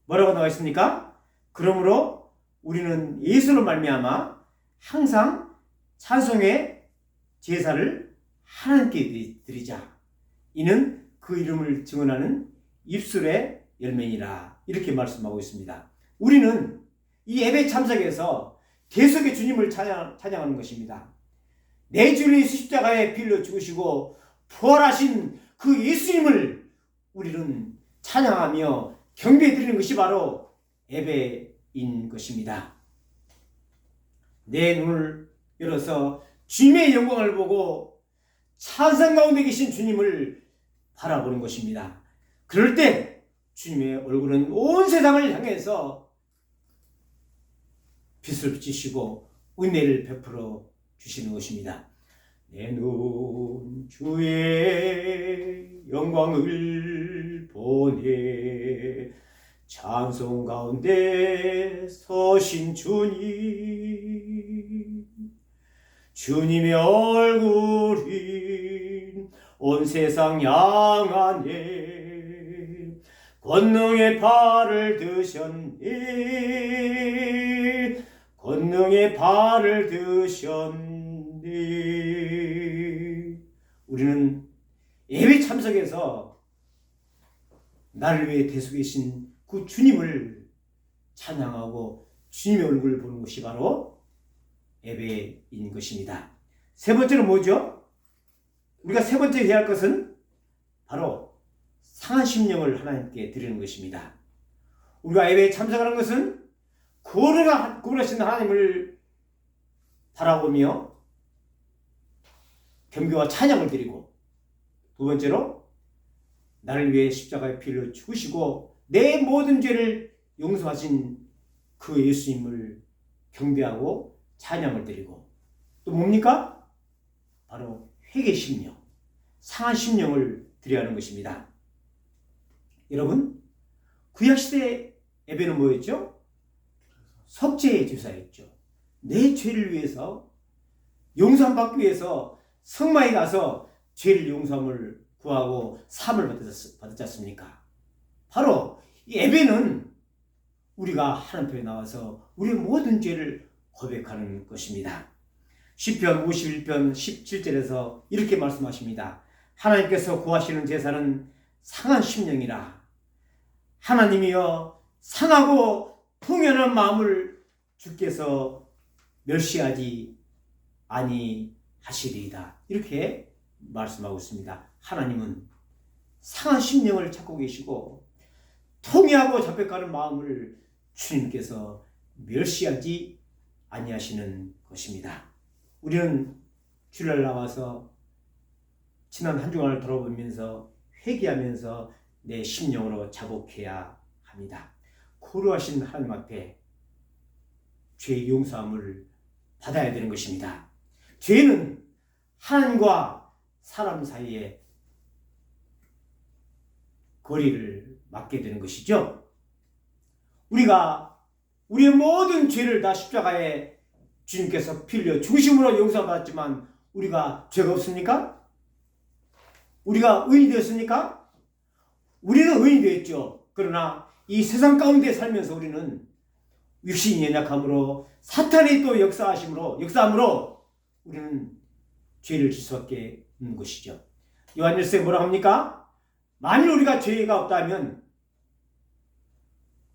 뭐라고 나와 있습니까? 그러므로 우리는 예수로 말미암아 항상 찬송의 제사를 하나님께 드리자. 이는 그 이름을 증언하는 입술의 열매니라. 이렇게 말씀하고 있습니다. 우리는 이 예배 참석에서 계속의 주님을 찬양하는 것입니다. 내 주님 십자가에 빌려 죽으시고 부활하신 그 예수님을 우리는 찬양하며 경배드리는 것이 바로 예배인 것입니다. 내 눈을 열어서 주님의 영광을 보고 찬양 가운데 계신 주님을 바라보는 것입니다. 그럴 때 주님의 얼굴은 온 세상을 향해서 빛을 비치시고 은혜를 베풀어 주시는 것입니다. 내 눈 주의 영광을 보네 찬송 가운데 서신 주님의 얼굴이 온 세상 향하네 권능의 발을 드셨네 권능의 발을 드셨네. 우리는 예배 참석에서 나를 위해 대속이신 그 주님을 찬양하고 주님의 얼굴을 보는 것이 바로 예배인 것입니다. 세 번째는 뭐죠? 우리가 세 번째 해야 할 것은 바로 상한 심령을 하나님께 드리는 것입니다. 우리가 예배에 참석하는 것은 거룩하신 하나님을 바라보며 경배와 찬양을 드리고, 두 번째로 나를 위해 십자가의 피를 죽으시고 내 모든 죄를 용서하신 그 예수님을 경배하고 찬양을 드리고, 또 뭡니까? 바로 회개 심령, 상한 심령을 드려야 하는 것입니다. 여러분, 구약시대 예배는 뭐였죠? 속죄의 제사였죠. 내 죄를 위해서 용서함 받기 위해서 성막에 가서 죄를 용서함을 구하고 사함을 받았지 않습니까? 바로 이 예배는 우리가 하나님 앞에 나와서 우리의 모든 죄를 고백하는 것입니다. 시편 51편 17절에서 이렇게 말씀하십니다. 하나님께서 구하시는 제사는 상한 심령이라. 하나님이여, 상하고 풍연한 마음을 주께서 멸시하지 아니하시리이다. 이렇게 말씀하고 있습니다. 하나님은 상한 심령을 찾고 계시고 통회하고 자백하는 마음을 주님께서 멸시하지 아니하시는 것입니다. 우리는 주일날 나와서 지난 한 주간을 돌아보면서 회개하면서 내 심령으로 자복해야 합니다. 거룩하신 하나님 앞에 죄의 용서함을 받아야 되는 것입니다. 죄는 하나님과 사람 사이에 거리를 막게 되는 것이죠. 우리가 우리의 모든 죄를 다 십자가에 주님께서 피 흘려 죽으심으로 용서받았지만 우리가 죄가 없습니까? 우리가 의인이 되었습니까? 우리는 의인이 되었죠. 그러나 이 세상 가운데 살면서 우리는 육신이 연약함으로 사탄이 또 역사함으로 우리는 죄를 질 수밖에 없는 것이죠. 요한일서에 뭐라 합니까? 만일 우리가 죄가 없다면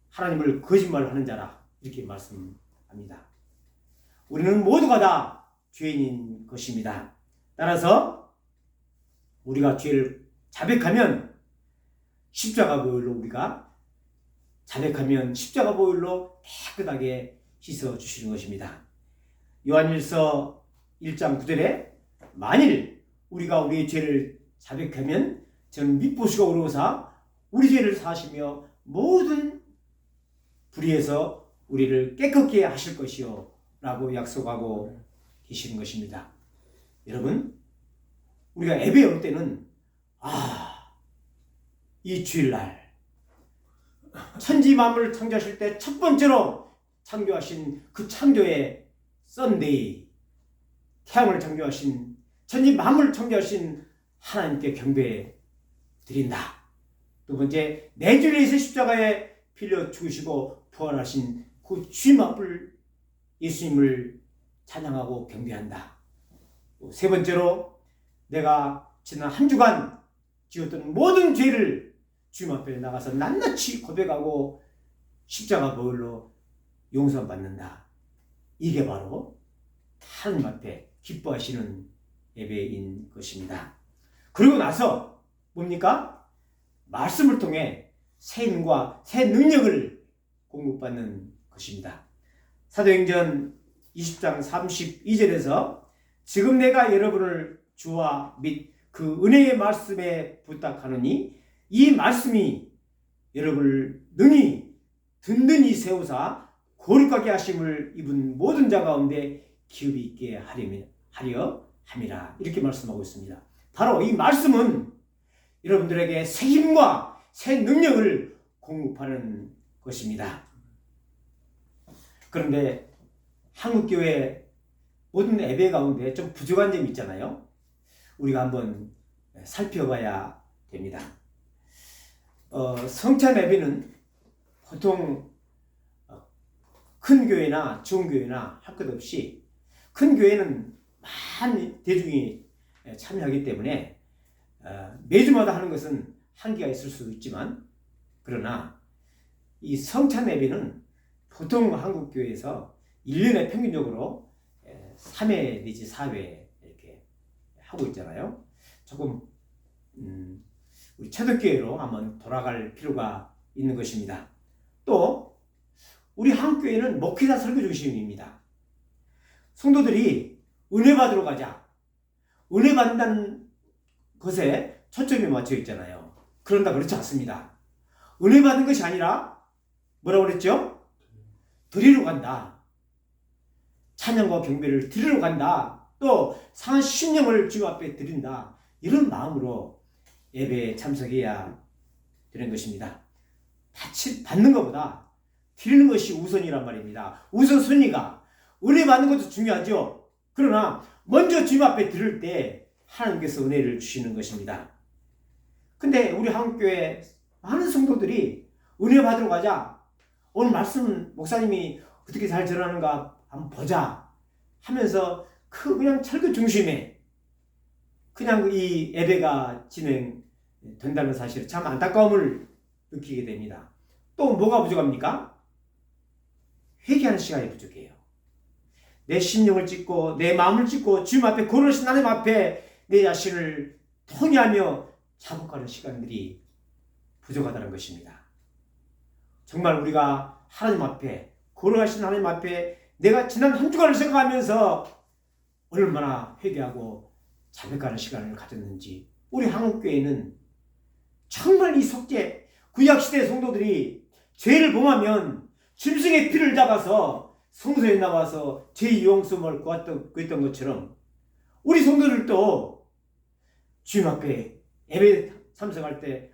하나님을 거짓말하는 자라, 이렇게 말씀합니다. 우리는 모두가 다 죄인인 것입니다. 따라서 우리가 죄를 자백하면 십자가 보혈로 우리가 자백하면 십자가 보혈로 깨끗하게 씻어 주시는 것입니다. 요한일서 1장 9절에 만일 우리가 우리의 죄를 자백하면 저는 미쁘시고 의로우사 우리 죄를 사하시며 모든 불의에서 우리를 깨끗게 하실 것이요 라고 약속하고 계시는 것입니다. 여러분, 우리가 예배에 올 때는 이 주일날 천지 만물을 창조하실 때 첫 번째로 창조하신 그 창조의 썬데이, 태양을 창조하신 천지 만물을 창조하신 하나님께 경배 드린다. 두 번째, 내 죄를 위해서 십자가에 빌려 죽으시고 부활하신 그 주님 앞을 예수님을 찬양하고 경배한다. 세 번째로, 내가 지난 한 주간 지었던 모든 죄를 주님 앞에 나가서 낱낱이 고백하고 십자가 보혈로 용서받는다. 이게 바로 하나님 앞에 기뻐하시는 예배인 것입니다. 그리고 나서 뭡니까? 말씀을 통해 새 힘과 새 능력을 공급받는 것입니다. 사도행전 20장 32절에서 지금 내가 여러분을 주와 및 그 은혜의 말씀에 부탁하노니 이 말씀이 여러분을 능히 든든히 세우사 거룩하게 하심을 입은 모든 자 가운데 기업이 있게 하려 함이라. 이렇게 말씀하고 있습니다. 바로 이 말씀은 여러분들에게 새 힘과 새 능력을 공급하는 것입니다. 그런데 한국교회 모든 예배 가운데 좀 부족한 점이 있잖아요. 우리가 한번 살펴봐야 됩니다. 성찬 예배는 보통 큰 교회나 중교회나 할 것 없이, 큰 교회는 많은 대중이 참여하기 때문에 매주마다 하는 것은 한계가 있을 수도 있지만, 그러나 이 성찬 예배는 보통 한국 교회에서 1년에 평균적으로 3회 내지 4회 이렇게 하고 있잖아요. 조금 우리 초대교회로 한번 돌아갈 필요가 있는 것입니다. 또 우리 한국교회는 목회자 설교 중심입니다. 성도들이 은혜 받으러 가자. 은혜 받는다는 것에 초점이 맞춰 있잖아요. 그런다 그렇지 않습니다. 은혜 받는 것이 아니라 뭐라고 그랬죠? 드리러 간다. 찬양과 경배를 드리러 간다. 또 상한 심령을 주 앞에 드린다. 이런 마음으로 예배에 참석해야 되는 것입니다. 받는 것보다 드리는 것이 우선이란 말입니다. 우선순위가 은혜 받는 것도 중요하죠. 그러나 먼저 주님 앞에 드릴 때 하나님께서 은혜를 주시는 것입니다. 근데 우리 한국교회 많은 성도들이 은혜 받으러 가자. 오늘 말씀 목사님이 어떻게 잘 전하는가 한번 보자 하면서 그냥 철교 중심에 그냥 이 예배가 진행된다는 사실에 참 안타까움을 느끼게 됩니다. 또 뭐가 부족합니까? 회개하는 시간이 부족해요. 내 심령을 찢고 내 마음을 찢고 주님 앞에 거룩하신 하나님 앞에 내 자신을 통회하며 자복하는 시간들이 부족하다는 것입니다. 정말 우리가 하나님 앞에 거룩하신 하나님 앞에 내가 지난 한 주간을 생각하면서 얼마나 회개하고 자백하는 시간을 가졌는지 우리 한국교회는 정말 이 속죄 구약시대 성도들이 죄를 범하면 짐승의 피를 잡아서 성소에 나와서 죄의 용서를 구했던 것처럼 우리 성도들도 주님 앞에 예배 참석할 때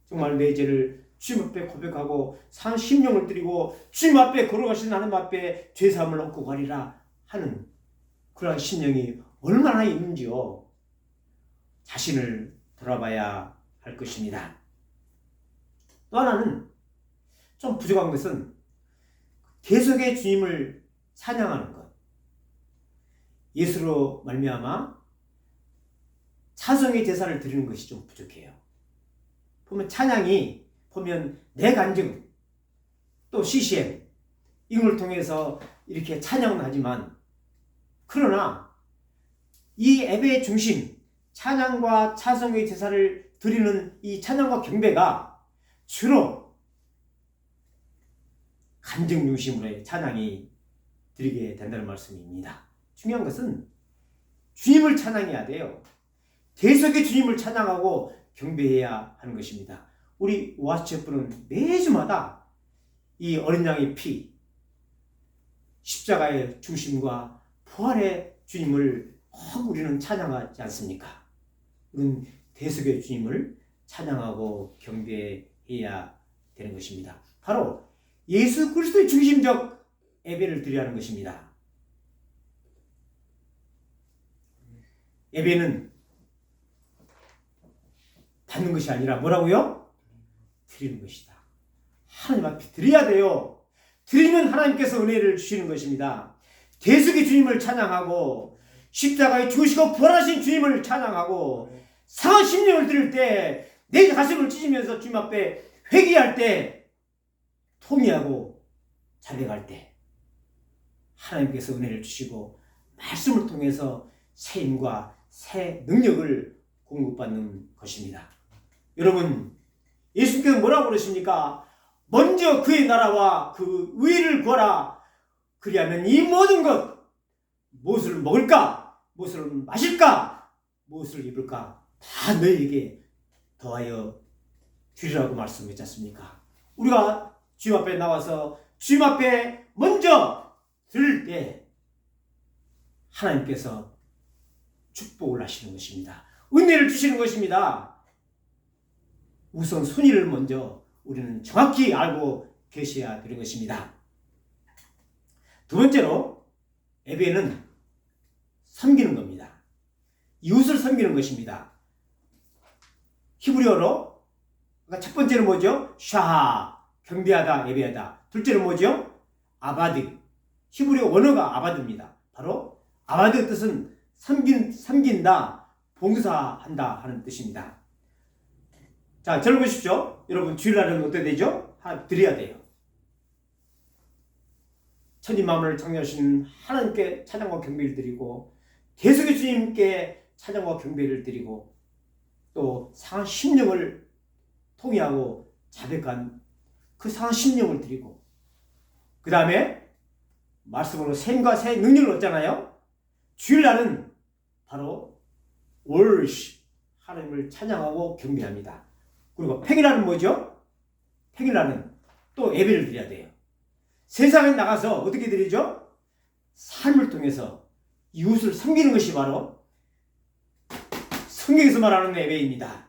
정말 내 죄를 주님 앞에 고백하고 산 심령을 드리고 주님 앞에 걸어가신 하나님 앞에 죄사함을 얻고 가리라 하는 그러한 심령이 얼마나 있는지요. 자신을 돌아봐야 할 것입니다. 또 하나는 좀 부족한 것은 계속의 주님을 찬양하는 것. 예수로 말미암아 찬송의 제사를 드리는 것이 좀 부족해요. 보면 찬양이 내 간증 또 CCM 이걸 통해서 이렇게 찬양은 하지만 그러나 이 예배의 중심 찬양과 찬송의 제사를 드리는 이 찬양과 경배가 주로 간증 중심으로의 찬양이 드리게 된다는 말씀입니다. 중요한 것은 주님을 찬양해야 돼요. 계속의 주님을 찬양하고 경배해야 하는 것입니다. 우리 오아시체프는 매주마다 이 어린 양의 피, 십자가의 중심과 부활의 주님을 꼭 우리는 찬양하지 않습니까? 우리는 계속의 주님을 찬양하고 경배해야 되는 것입니다. 바로 예수 그리스도의 중심적 예배를 드려야 하는 것입니다. 예배는 받는 것이 아니라 뭐라고요? 드리는 것이다. 하나님 앞에 드려야 돼요. 드리면 하나님께서 은혜를 주시는 것입니다. 계속의 주님을 찬양하고 십자가에 죽으시고 부활하신 주님을 찬양하고 상한 심령을 드릴 때 내 가슴을 찢으면서 주님 앞에 회개할 때 통회하고 자백할 때 하나님께서 은혜를 주시고 말씀을 통해서 새 힘과 새 능력을 공급받는 것입니다. 여러분 예수께서 뭐라고 그러십니까? 먼저 그의 나라와 그 의를 구하라. 그리하면 이 모든 것 무엇을 먹을까? 무엇을 마실까? 무엇을 입을까? 다 너희에게 더하여 주리라고 말씀했지 않습니까? 우리가 주님 앞에 나와서 주님 앞에 먼저 드릴 때 하나님께서 축복을 하시는 것입니다. 은혜를 주시는 것입니다. 우선 순위를 먼저 우리는 정확히 알고 계셔야 되는 것입니다. 두 번째로 예배는 섬기는 겁니다. 이웃을 섬기는 것입니다. 히브리어로 첫 번째는 뭐죠? 샤하, 경배하다, 예배하다. 둘째는 뭐죠? 아바드. 히브리어 원어가 아바드입니다. 바로 아바드의 뜻은 섬긴다, 봉사한다 하는 뜻입니다. 자, 저를 보십시오. 여러분 주일날은 어떻게 되죠? 드려야 돼요. 천지만물을 창조하신 하나님께 찬양과 경배를 드리고 계속의 주님께 찬양과 경배를 드리고 또 상한 심령을 통해하고 자백한 그 상한 심령을 드리고, 그 다음에 말씀으로 샘과 새 능력을 얻잖아요. 주일날은 바로 월십, 하나님을 찬양하고 경배합니다. 그리고 평일날은 뭐죠? 평일날은 또 예배를 드려야 돼요. 세상에 나가서 어떻게 드리죠? 삶을 통해서 이웃을 섬기는 것이 바로 성경에서 말하는 예배입니다.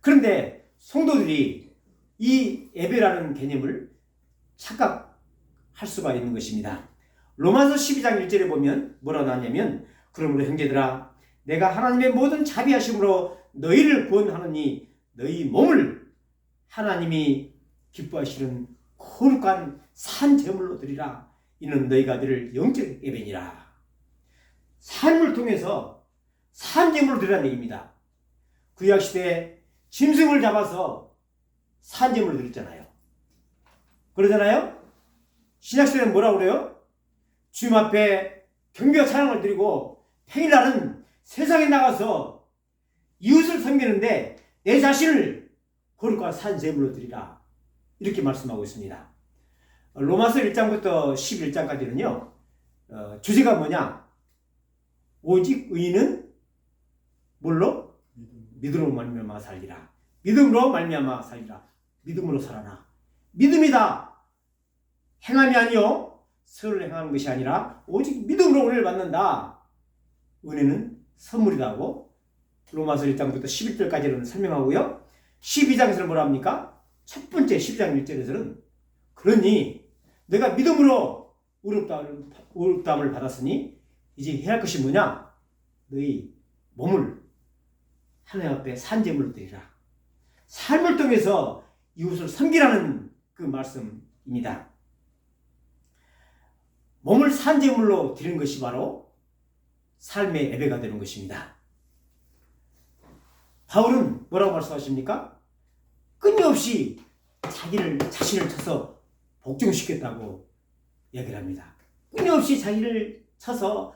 그런데 성도들이 이 예배라는 개념을 착각할 수가 있는 것입니다. 로마서 12장 1절에 보면 뭐라고 나왔냐면, 그러므로 형제들아 내가 하나님의 모든 자비하심으로 너희를 구원하느니 너희 몸을 하나님이 기뻐하시는 거룩한 산 제물로 드리라. 이는 너희가 드릴 영적 예배니라. 삶을 통해서 산 제물로 드리라는 얘기입니다. 구약시대에 짐승을 잡아서 산 제물로 드렸잖아요. 그러잖아요. 신약시대는 뭐라고 그래요? 주님 앞에 경배와 찬양을 드리고 평일날은 세상에 나가서 이웃을 섬기는데 내 자신을 거룩한 산 제물로 드리라. 이렇게 말씀하고 있습니다. 로마서 1장부터 11장까지는요. 주제가 뭐냐? 오직 의인은 뭘로? 믿음으로 말미암아 살리라. 믿음으로 말미암아 살리라. 믿음으로 살아라. 믿음이다. 행함이 아니요 선을 행하는 것이 아니라 오직 믿음으로 은혜를 받는다. 은혜는 선물이다 하고 로마서 1장부터 11절까지는 설명하고요. 12장에서는 뭐라 합니까? 첫 번째 12장 1절에서는 그러니 내가 믿음으로 의롭다함을 받았으니 이제 해야 할 것이 뭐냐? 너희 몸을 하나님 앞에 산제물로 드리라. 삶을 통해서 이웃을 섬기라는 그 말씀입니다. 몸을 산제물로 드리는 것이 바로 삶의 예배가 되는 것입니다. 바울은 뭐라고 말씀하십니까? 끊임없이 자신을 쳐서 복종시켰다고 얘기를 합니다. 끊임없이 자기를 쳐서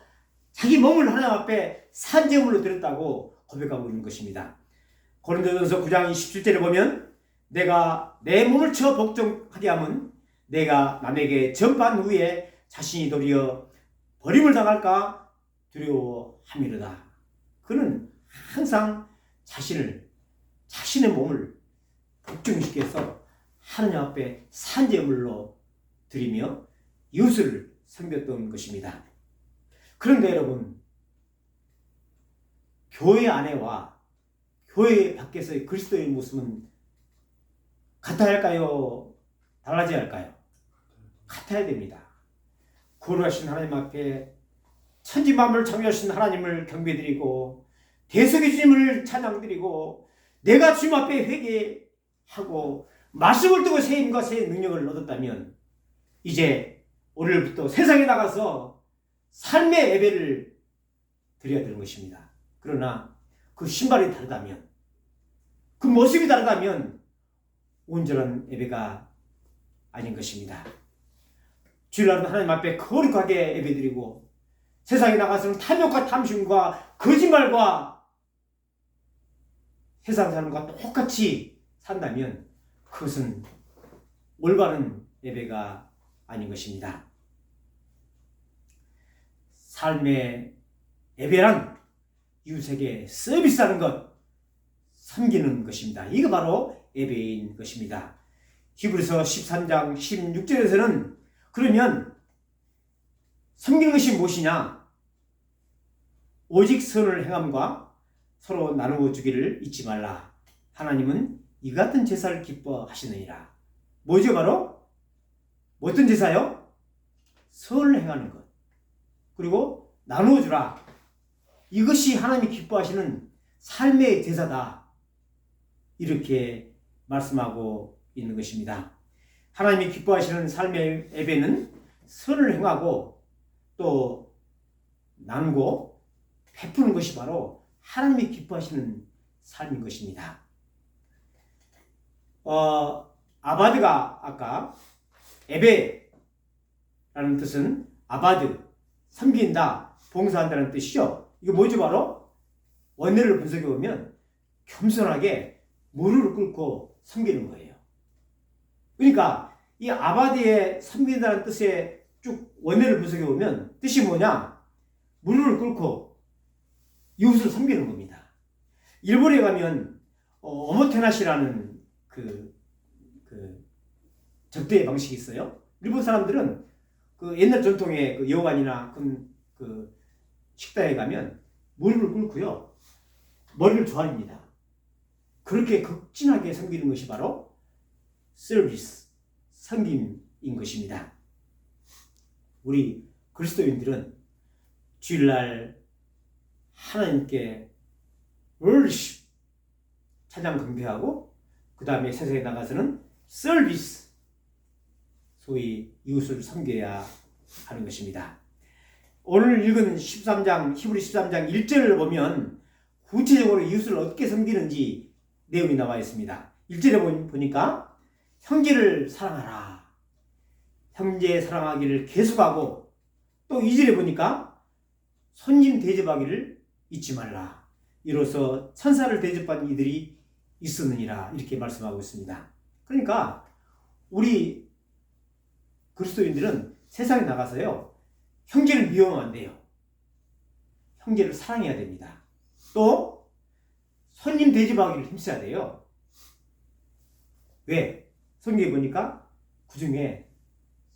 자기 몸을 하나님 앞에 산제물로 드렸다고 고백하고 있는 것입니다. 고린도전서 9장 27절에 보면 내가 내 몸을 쳐 복종하게 하면 내가 남에게 전파한 후에 자신이 도리어 버림을 당할까 두려워함이로다. 그는 항상 자신의 몸을 복종시켜서 하나님 앞에 산제물로 드리며 이웃을 섬겼던 것입니다. 그런데 여러분, 교회 안에와 교회 밖에서의 그리스도의 모습은 같아야 할까요? 달라져야 할까요? 같아야 됩니다. 거룩하신 하나님 앞에 천지만물을 창조하신 하나님을 경배드리고 대속의 주님을 찬양드리고 내가 주님 앞에 회개하고 말씀을 듣고 새 힘과 새 능력을 얻었다면 이제 오늘부터 세상에 나가서 삶의 예배를 드려야 되는 것입니다. 그러나 그 신발이 다르다면, 그 모습이 다르다면 온전한 예배가 아닌 것입니다. 주일날은 하나님 앞에 거룩하게 예배드리고 세상에 나가서는 탐욕과 탐심과 거짓말과 세상 사람과 똑같이 산다면 그것은 올바른 예배가 아닌 것입니다. 삶의 예배란 이웃에게 서비스하는 것, 섬기는 것입니다. 이거 바로 예배인 것입니다. 히브리서 13장 16절에서는 그러면 섬기는 것이 무엇이냐? 오직 선을 행함과 서로 나누어 주기를 잊지 말라. 하나님은 이 같은 제사를 기뻐하시느니라. 뭐죠? 바로 어떤 제사요? 선을 행하는 것. 그리고 나누어 주라. 이것이 하나님이 기뻐하시는 삶의 제사다. 이렇게 말씀하고 있는 것입니다. 하나님이 기뻐하시는 삶의 예배는 선을 행하고 또 나누고 베푸는 것이 바로 하나님이 기뻐하시는 삶인 것입니다. 아바드가 아까 예배라는 뜻은 아바드, 섬긴다, 봉사한다는 뜻이죠. 이거 뭐죠? 바로 원내를 분석해 보면 겸손하게 무릎을 꿇고 섬기는 거예요. 그러니까 이 아바디에 섬긴다는 뜻의 쭉 원내를 분석해 보면 뜻이 뭐냐? 무릎을 꿇고 이웃을 섬기는 겁니다. 일본에 가면 오모테나시라는 그 접대 방식이 있어요. 일본 사람들은 그 옛날 전통의 그 여관이나 그 식당에 가면 무릎을 꿇고요, 머리를 조아립니다. 그렇게 극진하게 섬기는 것이 바로 서비스, 섬김인 것입니다. 우리 그리스도인들은 주일날 하나님께 월십, 찬양 경배하고 그 다음에 세상에 나가서는 서비스, 소위 이웃을 섬겨야 하는 것입니다. 오늘 읽은 13장, 히브리 13장 1절을 보면 구체적으로 이웃을 어떻게 섬기는지 내용이 나와 있습니다. 1절에 보니까 형제를 사랑하라, 형제 사랑하기를 계속하고, 또 2절에 보니까 손님 대접하기를 잊지 말라, 이로써 천사를 대접한 이들이 있었느니라, 이렇게 말씀하고 있습니다. 그러니까 우리 그리스도인들은 세상에 나가서요, 형제를 미워하면 안 돼요. 형제를 사랑해야 됩니다. 또 손님 대접하기를 힘써야 돼요. 왜? 성경에 보니까 그 중에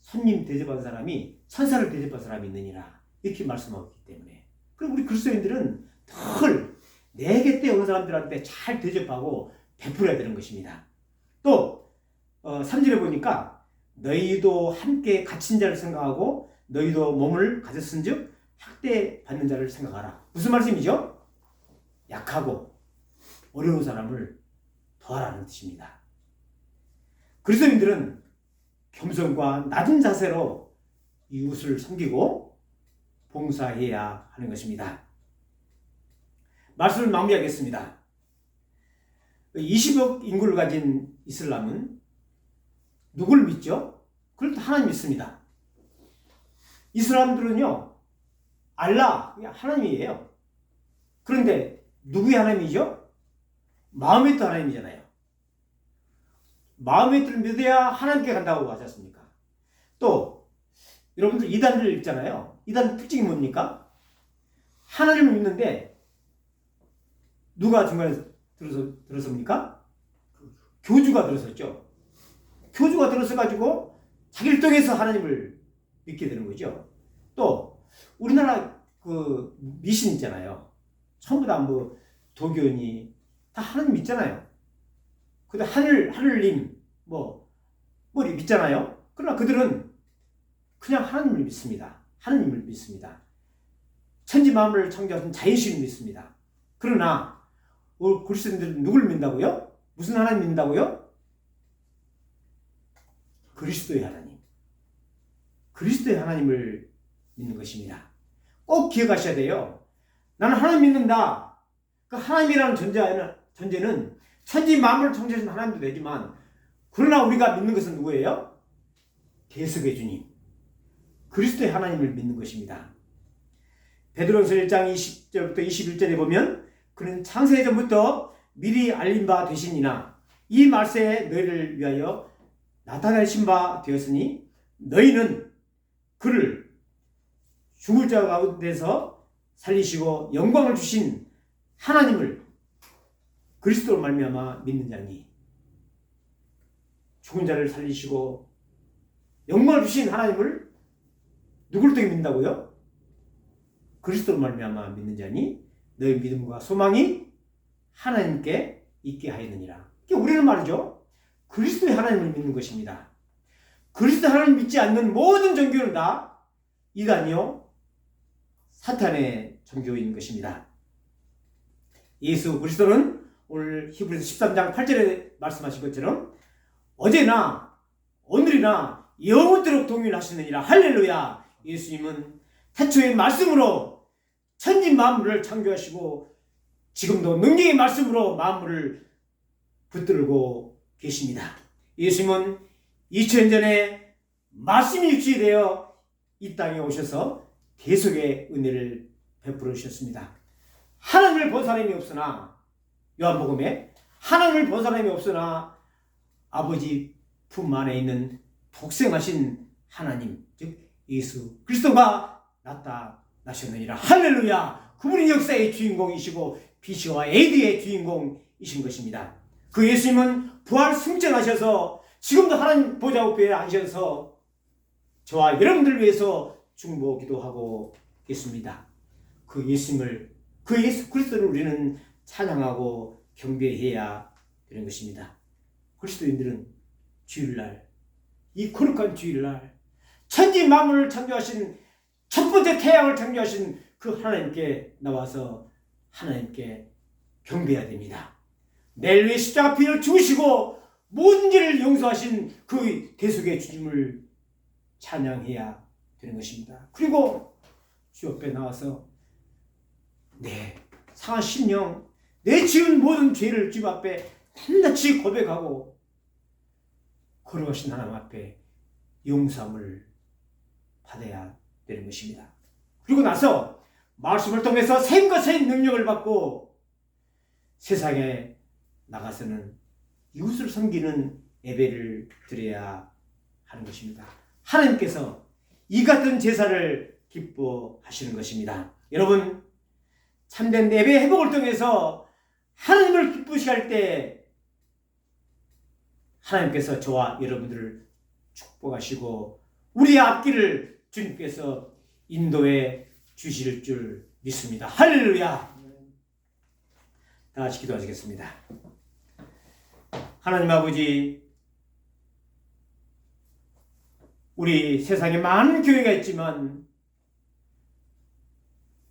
손님 대접한 사람이 천사를 대접한 사람이 있느니라, 이렇게 말씀하고 있기 때문에. 그럼 우리 그리스도인들은 늘 내게 때 오는 사람들한테 잘 대접하고 베풀어야 되는 것입니다. 또 3절에 보니까 너희도 함께 갇힌 자를 생각하고 너희도 몸을 가졌은즉 학대받는 자를 생각하라. 무슨 말씀이죠? 약하고 어려운 사람을 도와라는 뜻입니다. 그리스도인들은 겸손과 낮은 자세로 이웃을 섬기고 봉사해야 하는 것입니다. 말씀을 마무리하겠습니다. 20억 인구를 가진 이슬람은 누굴 믿죠? 그걸 하나님 믿습니다. 이슬람들은요, 알라, 하나님이에요. 그런데 누구의 하나님이죠? 마음의 뜻 하나님이잖아요. 마음의 뜻을 믿어야 하나님께 간다고 하지 않습니까? 또 여러분들 이단들 있잖아요. 이단 특징이 뭡니까? 하나님을 믿는데 누가 중간에 들어섭니까? 교주가 들어섰죠. 교주가 들어서가지고 자기를 통해서 하나님을 믿게 되는 거죠. 또 우리나라 그 미신 있잖아요. 전부 다 뭐 도교니 다 하나님 믿잖아요. 근데 하늘님 뭐 믿잖아요. 그러나 그들은 그냥 하나님을 믿습니다. 하나님을 믿습니다. 천지 만물을 창조하신 자연신을 믿습니다. 그러나 우리 그리스도인들은 누굴 믿는다고요? 무슨 하나님 믿는다고요? 그리스도의 하나님. 그리스도의 하나님을 믿는 것입니다. 꼭 기억하셔야 돼요. 나는 하나님 믿는다. 그 하나님이라는 존재는 천지 만물을 창조하신 하나님도 되지만, 그러나 우리가 믿는 것은 누구예요? 대속의 주님, 그리스도의 하나님을 믿는 것입니다. 베드로전서 1장 20절부터 21절에 보면 그는 창세 전부터 미리 알린 바 되시니나 이 말세에 너희를 위하여 나타내신 바 되었으니 너희는 그를 죽을 자 가운데서 살리시고 영광을 주신 하나님을 그리스도로 말미암아 믿는 자니, 죽은 자를 살리시고 영광을 주신 하나님을 누구를 통해 믿는다고요? 그리스도로 말미암아 믿는 자니 너희 믿음과 소망이 하나님께 있게 하였느니라. 우리는 말이죠, 그리스도의 하나님을 믿는 것입니다. 그리스도 하나님 믿지 않는 모든 종교는 다 이단이요, 사탄의 종교인 것입니다. 예수 그리스도는 오늘 히브리서 13장 8절에 말씀하신 것처럼 어제나 오늘이나 영원토록 동일하시느니라. 할렐루야. 예수님은 태초의 말씀으로 천지 만물을 창조하시고 지금도 능력의 말씀으로 만물을 붙들고 계십니다. 예수님은 2000년 전에 말씀이 육신이 되어 이 땅에 오셔서 대속의 은혜를 베풀어 주셨습니다. 하나님을 하나님을 본 사람이 없으나, 요한복음에 하나님을 본 사람이 없으나 아버지 품 안에 있는 독생하신 하나님, 즉 예수 그리스도가 나타나셨느니라. 할렐루야. 그분이 역사의 주인공이시고 BC와 AD의 주인공이신 것입니다. 그 예수님은 부활 승천하셔서 지금도 하나님 보좌 우편에 앉으셔서 저와 여러분들 위해서 중보 기도하고 계십니다. 그 예수님을, 그 예수 그리스도를 우리는 찬양하고 경배해야 되는 것입니다. 그리스도인들은 주일날, 이 거룩한 주일날 천지 만물을 창조하신 첫 번째 태양을 창조하신 그 하나님께 나와서 하나님께 경배해야 됩니다. 내일 위해 십자가 피를 죽으시고 모든 일을 용서하신 그 대속의 주님을 찬양해야 되는 것입니다. 그리고 주 옆에 나와서 내 상한 심령, 내 지은 모든 죄를 주 앞에 낱낱이 고백하고 거룩하신 하나님 앞에 용서함을 받아야 되는 것입니다. 그리고 나서 말씀을 통해서 샘과 샘 능력을 받고 세상에 나가서는 이웃을 섬기는 예배를 드려야 하는 것입니다. 하나님께서 이 같은 제사를 기뻐하시는 것입니다. 여러분, 참된 예배 회복을 통해서 하나님을 기쁘시게 할 때 하나님께서 저와 여러분들을 축복하시고 우리의 앞길을 주님께서 인도해 주실 줄 믿습니다. 할렐루야. 다 같이 기도하시겠습니다. 하나님 아버지, 우리 세상에 많은 교회가 있지만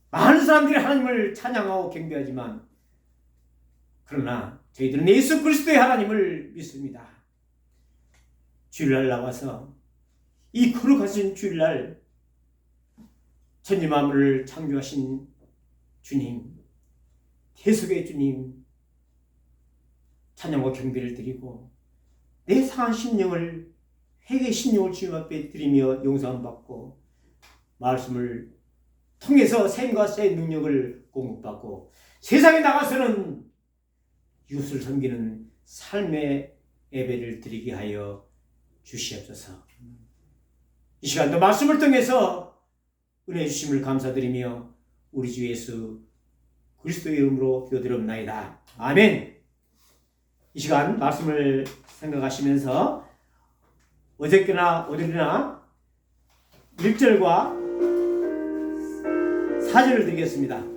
많은 사람들이 하나님을 찬양하고 경배하지만 그러나 저희들은 예수 그리스도의 하나님을 믿습니다. 주일날 나와서 이 거룩하신 주일날 천지 만물을 창조하신 주님, 대속의 주님 찬양과 경배를 드리고 내 상한 심령을, 회개의 심령을 주님 앞에 드리며 용서함 받고 말씀을 통해서 샘과 새 능력을 공급받고 세상에 나가서는 이웃을 섬기는 삶의 예배를 드리게 하여 주시옵소서. 이 시간도 말씀을 통해서 은혜 주심을 감사드리며 우리 주 예수 그리스도의 이름으로 기도드립나이다. 아멘. 이 시간 말씀을 생각하시면서 어저께나 오늘이나 1절과 4절을 드리겠습니다.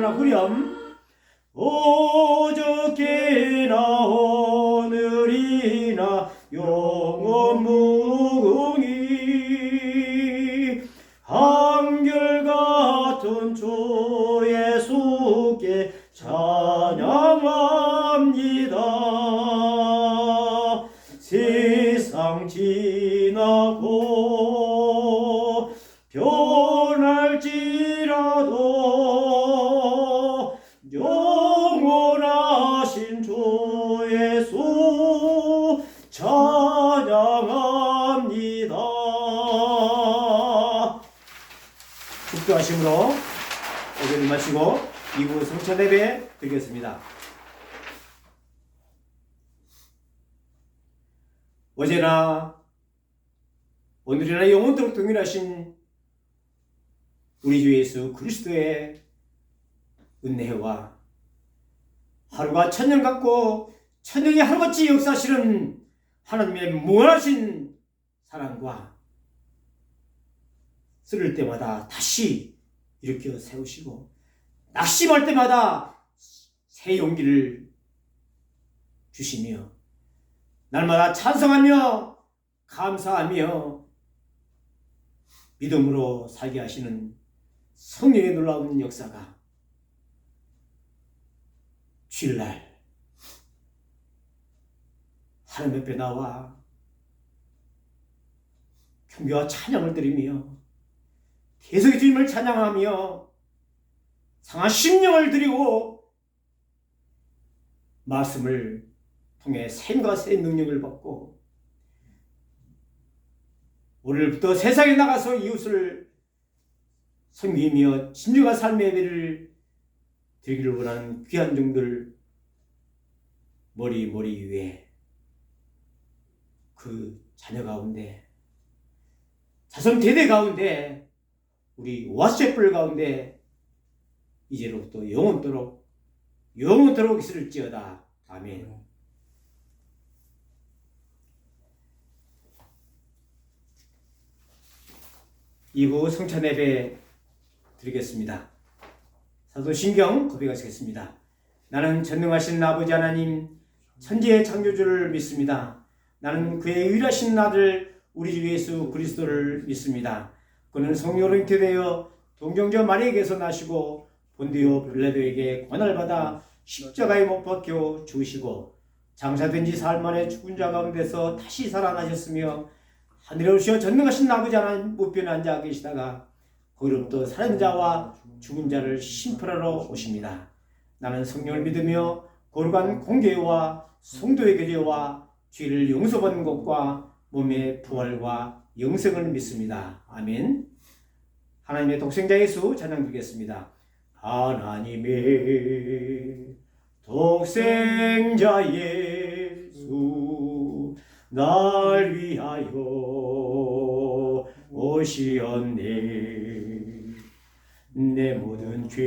어제나 후렴 어저께나 오늘이나 영원 무궁히 한결같은 주 예수께 찬양합니다. 세상 지나고 기도하심으로 예배를 마치고 2부 성찬 예배 드리겠습니다. 어제나 오늘이나 영원토록 동일하신 우리 주 예수 그리스도의 은혜와 하루가 천년 같고 천년이 하루같이 역사하시는 하나님의 무한하신 사랑과 쓰를 때마다 다시 일으켜 세우시고 낙심할 때마다 새 용기를 주시며 날마다 찬성하며 감사하며 믿음으로 살게 하시는 성령의 놀라운 역사가 주일날 하나님 앞에 나와 경배와 찬양을 드리며 계속 주님을 찬양하며 상한 심령을 드리고 말씀을 통해 샘과 새 능력을 받고 오늘부터 세상에 나가서 이웃을 섬기며 진정한 삶의 예배를 드리기를 원하는 귀한 종들 머리 위에 그 자녀 가운데 자손 대대 가운데 우리 왓셰플 가운데 이제로부터 영원토록 있을지어다. 아멘. 이부 성찬 예배 드리겠습니다. 사도신경 고백하시겠습니다. 나는 전능하신 아버지 하나님 천지의 창조주를 믿습니다. 나는 그의 유일하신 아들 우리 주 예수 그리스도를 믿습니다. 그는 성령으로 잉태되어 동정녀 마리아에게서 나시고 본디오 빌라도에게 고난을 받아 십자가에 못 박혀 죽으시고 장사된 지 사흘 만에 죽은 자 가운데서 다시 살아나셨으며 하늘에 오시어 전능하신 아버지 하나님 우편에 앉아 계시다가 거기로부터 살은 자와 죽은 자를 심판하러 오십니다. 나는 성령을 믿으며 거룩한 공개와 성도의 교제와 죄를 용서받는 것과 몸의 부활과 영생을 믿습니다. 아멘. 하나님의 독생자 예수 찬양 드리겠습니다. 하나님의 독생자 예수 날 위하여 오시었네. 내 모든 죄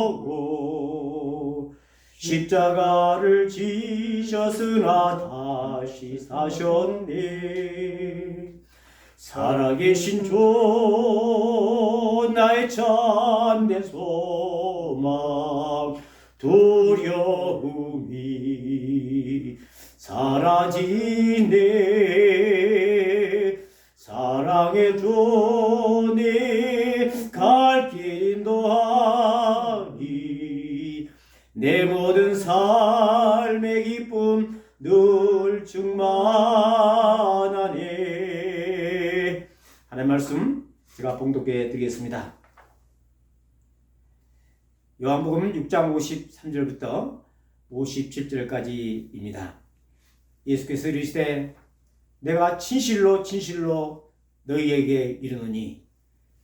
사시려고 십자가를 지셨으나 다시 사셨네. 살아계신 주 나의 참된 소망 두려움이 사라지네. 사랑의 주 내 갈 길 인도하니 내 모든 삶의 기쁨 늘 충만하네. 하나님 말씀 제가 봉독해 드리겠습니다. 요한복음 6장 53절부터 57절까지입니다. 예수께서 이르시되 내가 진실로 너희에게 이르노니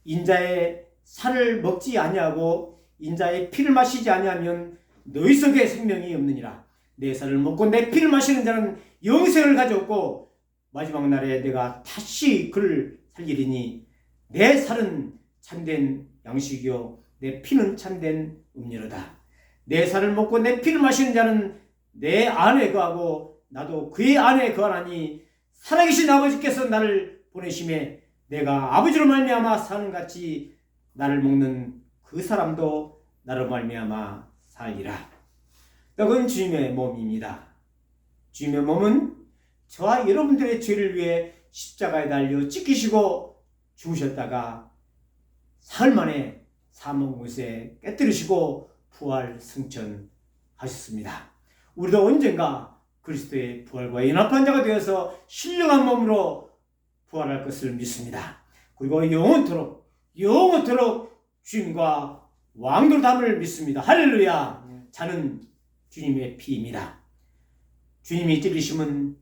인자의 살을 먹지 아니하고 인자의 피를 마시지 아니하면 너희 속에 생명이 없느니라. 내 살을 먹고 내 피를 마시는 자는 영생을 가졌고 마지막 날에 내가 다시 그를 살리리니 내 살은 참된 양식이요 내 피는 참된 음료로다. 내 살을 먹고 내 피를 마시는 자는 내 안에 거하고 나도 그의 안에 거하나니 살아계신 아버지께서 나를 보내심에 내가 아버지로 말미암아 사는 같이 나를 먹는 그 사람도 나로 말미암아 살리라. 떡은 주님의 몸입니다. 주님의 몸은 저와 여러분들의 죄를 위해 십자가에 달려 찢기시고 죽으셨다가 사흘 만에 사망 곳에 깨뜨리시고 부활 승천하셨습니다. 우리도 언젠가 그리스도의 부활과 연합한 자가 되어서 신령한 몸으로 부활할 것을 믿습니다. 그리고 영원토록 주님과 왕도담을 믿습니다. 할렐루야. 자는 주님의 피입니다. 주님이 찔리심은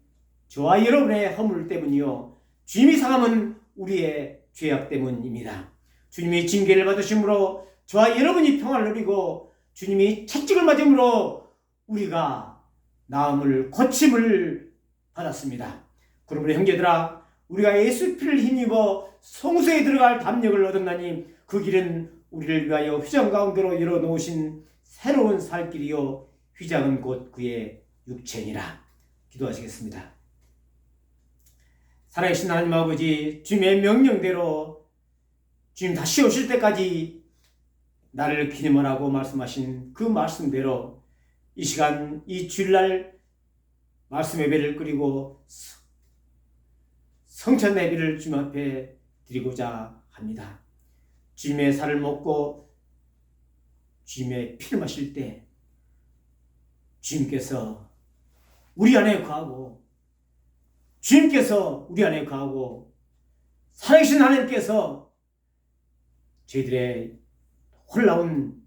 저와 여러분의 허물 때문이요 주님이 상함은 우리의 죄악 때문입니다. 주님이 징계를 받으심으로 저와 여러분이 평안을 누리고 주님이 채찍을 맞음으로 우리가 나음을 고침을 받았습니다. 그러므로 형제들아, 우리가 예수 피를 힘입어 성소에 들어갈 담력을 얻었나니 그 길은 우리를 위하여 휘장 가운데로 열어놓으신 새로운 살 길이요 휘장은 곧 그의 육체니라. 기도하시겠습니다. 살아계신 하나님 아버지, 주님의 명령대로 주님 다시 오실 때까지 나를 기념하라고 말씀하신 그 말씀대로 이 시간 이 주일날 말씀 예배를 드리고 성찬 예배를 주님 앞에 드리고자 합니다. 주님의 살을 먹고 주님의 피를 마실 때 주님께서 우리 안에 거하고 주님께서 우리 안에 거하고 살아계신 하나님께서 저희들의 놀라운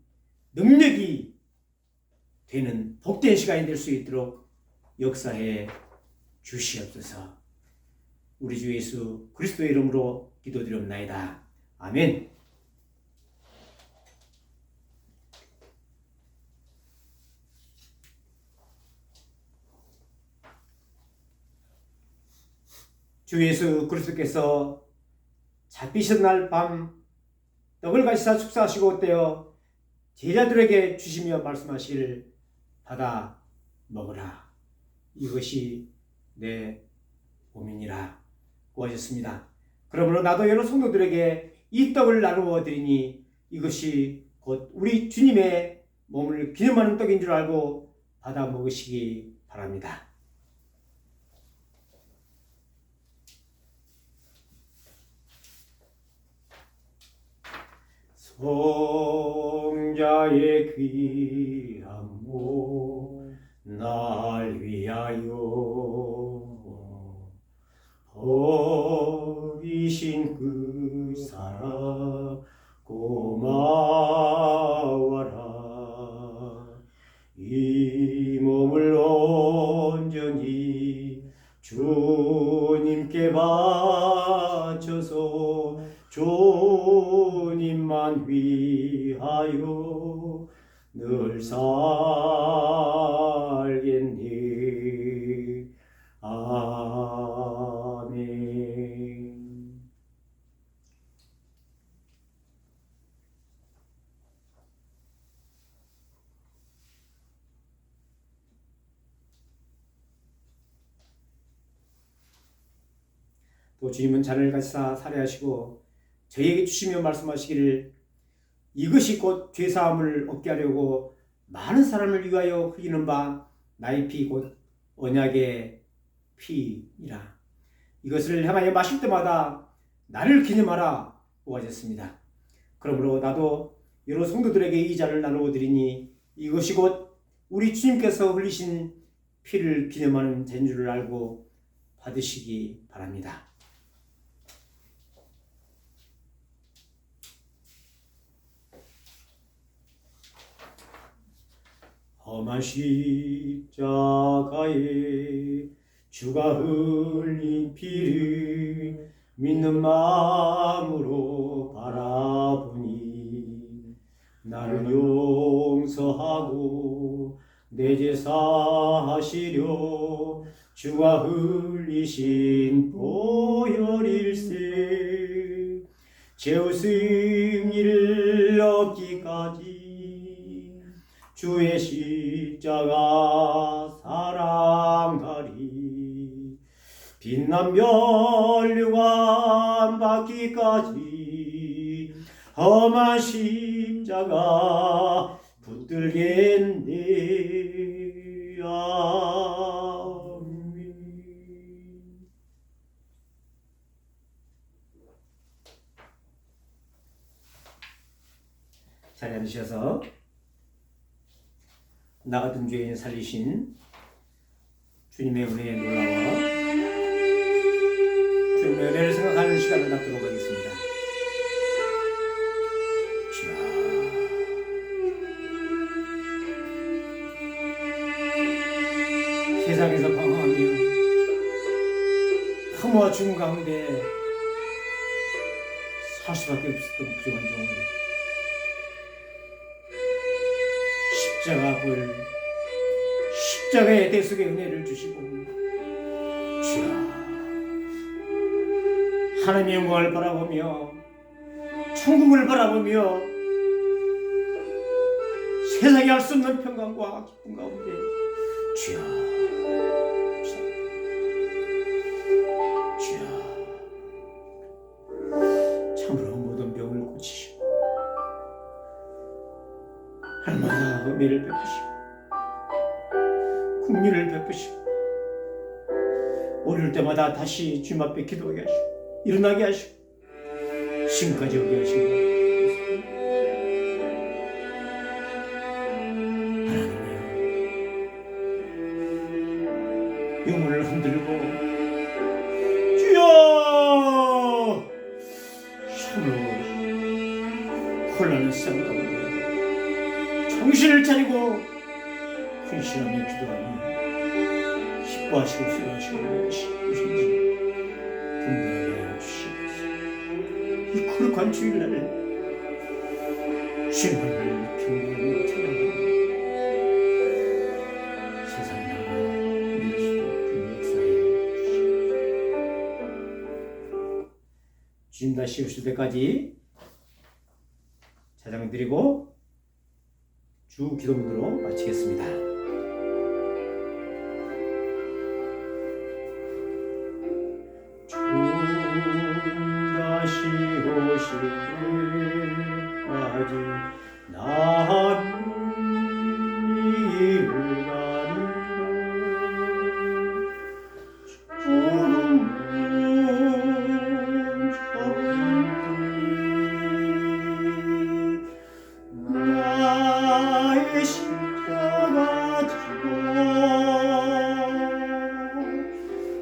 능력이 되는 복된 시간이 될 수 있도록 역사해 주시옵소서. 우리 주 예수 그리스도의 이름으로 기도드리옵나이다. 아멘. 주 예수 그리스도께서 잡히신 날 밤 떡을 가지사 축사하시고 떼어 제자들에게 주시며 말씀하시기를 받아 먹으라. 이것이 내 몸이니라 고 하셨습니다. 그러므로 나도 여러 성도들에게 이 떡을 나누어 드리니 이것이 곧 우리 주님의 몸을 기념하는 떡인 줄 알고 받아 먹으시기 바랍니다. 성자의 귀한 몸 날 위하여 버리신 그 사랑 고마워라. 이 몸을 온전히 주님께 바쳐서 주님만 위하여 늘 살겠니. 아멘. 또 주님은 잔을 가지사 살해하시고 저희에게 주시며 말씀하시기를 이것이 곧 죄사함을 얻게 하려고 많은 사람을 위하여 흘리는 바 나의 피 곧 언약의 피니라. 이것을 행하여 마실 때마다 나를 기념하라 고 하셨습니다. 그러므로 나도 여러 성도들에게 이 잔을 나누어 드리니 이것이 곧 우리 주님께서 흘리신 피를 기념하는 잔 줄을 알고 받으시기 바랍니다. 험한 십자가에 주가 흘린 피를 믿는 마음으로 바라보니 나를 용서하고 내 죄 사하시려 주가 흘리신 보혈일세. 죄의 승리를 얻기까지 주의 십자가 사랑하리. 빛난 면류관 받기까지 험한 십자가 붙들겠네. 아멘. 자리에 앉으셔서 나 같은 죄인 살리신 주님의 은혜에 놀라워 주님의 은혜를 생각하는 시간을 갖도록 하겠습니다. 세상에서 방황하며 흠모와 죽음 가운데 살 수밖에 없었던 부족한 종을 십자가의 대속의 은혜를 주시고 주여 하나님의 영광을 바라보며 천국을 바라보며 세상에 할 수 없는 평강과 기쁨 가운데 주여 참으로 모든 병을 고치시고 하나마다 은혜를 베푸시고 국민을 베푸시고 어릴 때마다 다시 주님 앞에 기도하게 하시고 일어나게 하시고 지금까지 오게 하신 것 하나님이여 영혼을 흔들고 주여 참으로 혼란한 세상 가운데 정신을 차리고 근신하며 기도하며 기뻐하시고 수고하시고 무엇인지 분별하게 하여 주시옵소서. 이 거룩한 주일날에 주님을 경배하며 찬양하며 세상에 나가 믿을 수도 없는 역사에 주시옵소서. 주님 다시 오실 때까지 찬양 드리고 주 기도문으로 마치겠습니다. 주 다시 오실 때까지 나는 이를 나의 십자가 지고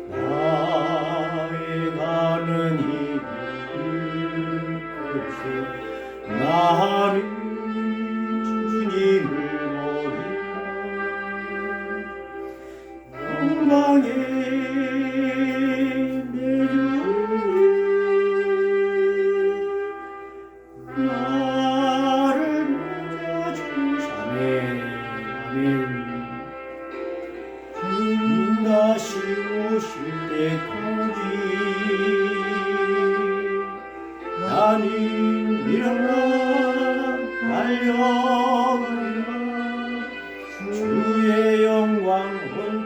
나의 가는 이 끝에 나는 주님을 보리라 영광의 내 주님 나를 주님 다시 오실 때까지 나는 일어나 달려가리라 주의 영광 온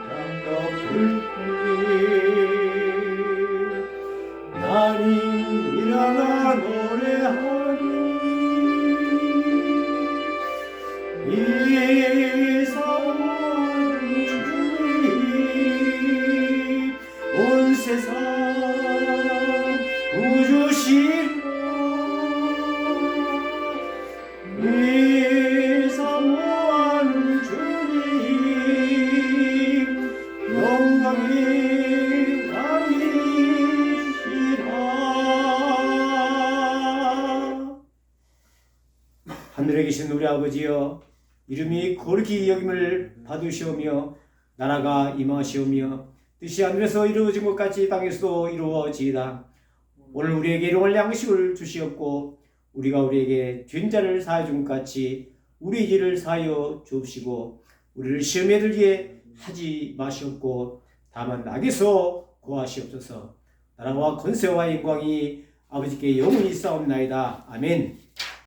땅 덮을 때에 나는 일어나 노래하리 이 사랑은 주님 온 세상 구주시라 이 사랑은 주님 영광이 아니시라. 하늘에 계신 우리 아버지여 이름이 거룩히 여김을 받으시오며 나라가 임하시오며 뜻이 하늘에서 이루어진 것 같이 땅에서도 이루어지이다. 오늘 우리에게 일용할 양식을 주시옵고 우리가 우리에게 죄인 자를 사하여 준 것 같이 우리 죄를 사하여 주옵시고 우리를 시험에 들게 하지 마시옵고 다만 악에서 구하시옵소서. 나라와 권세와 영광이 아버지께 영원히 있사옵나이다. 아멘.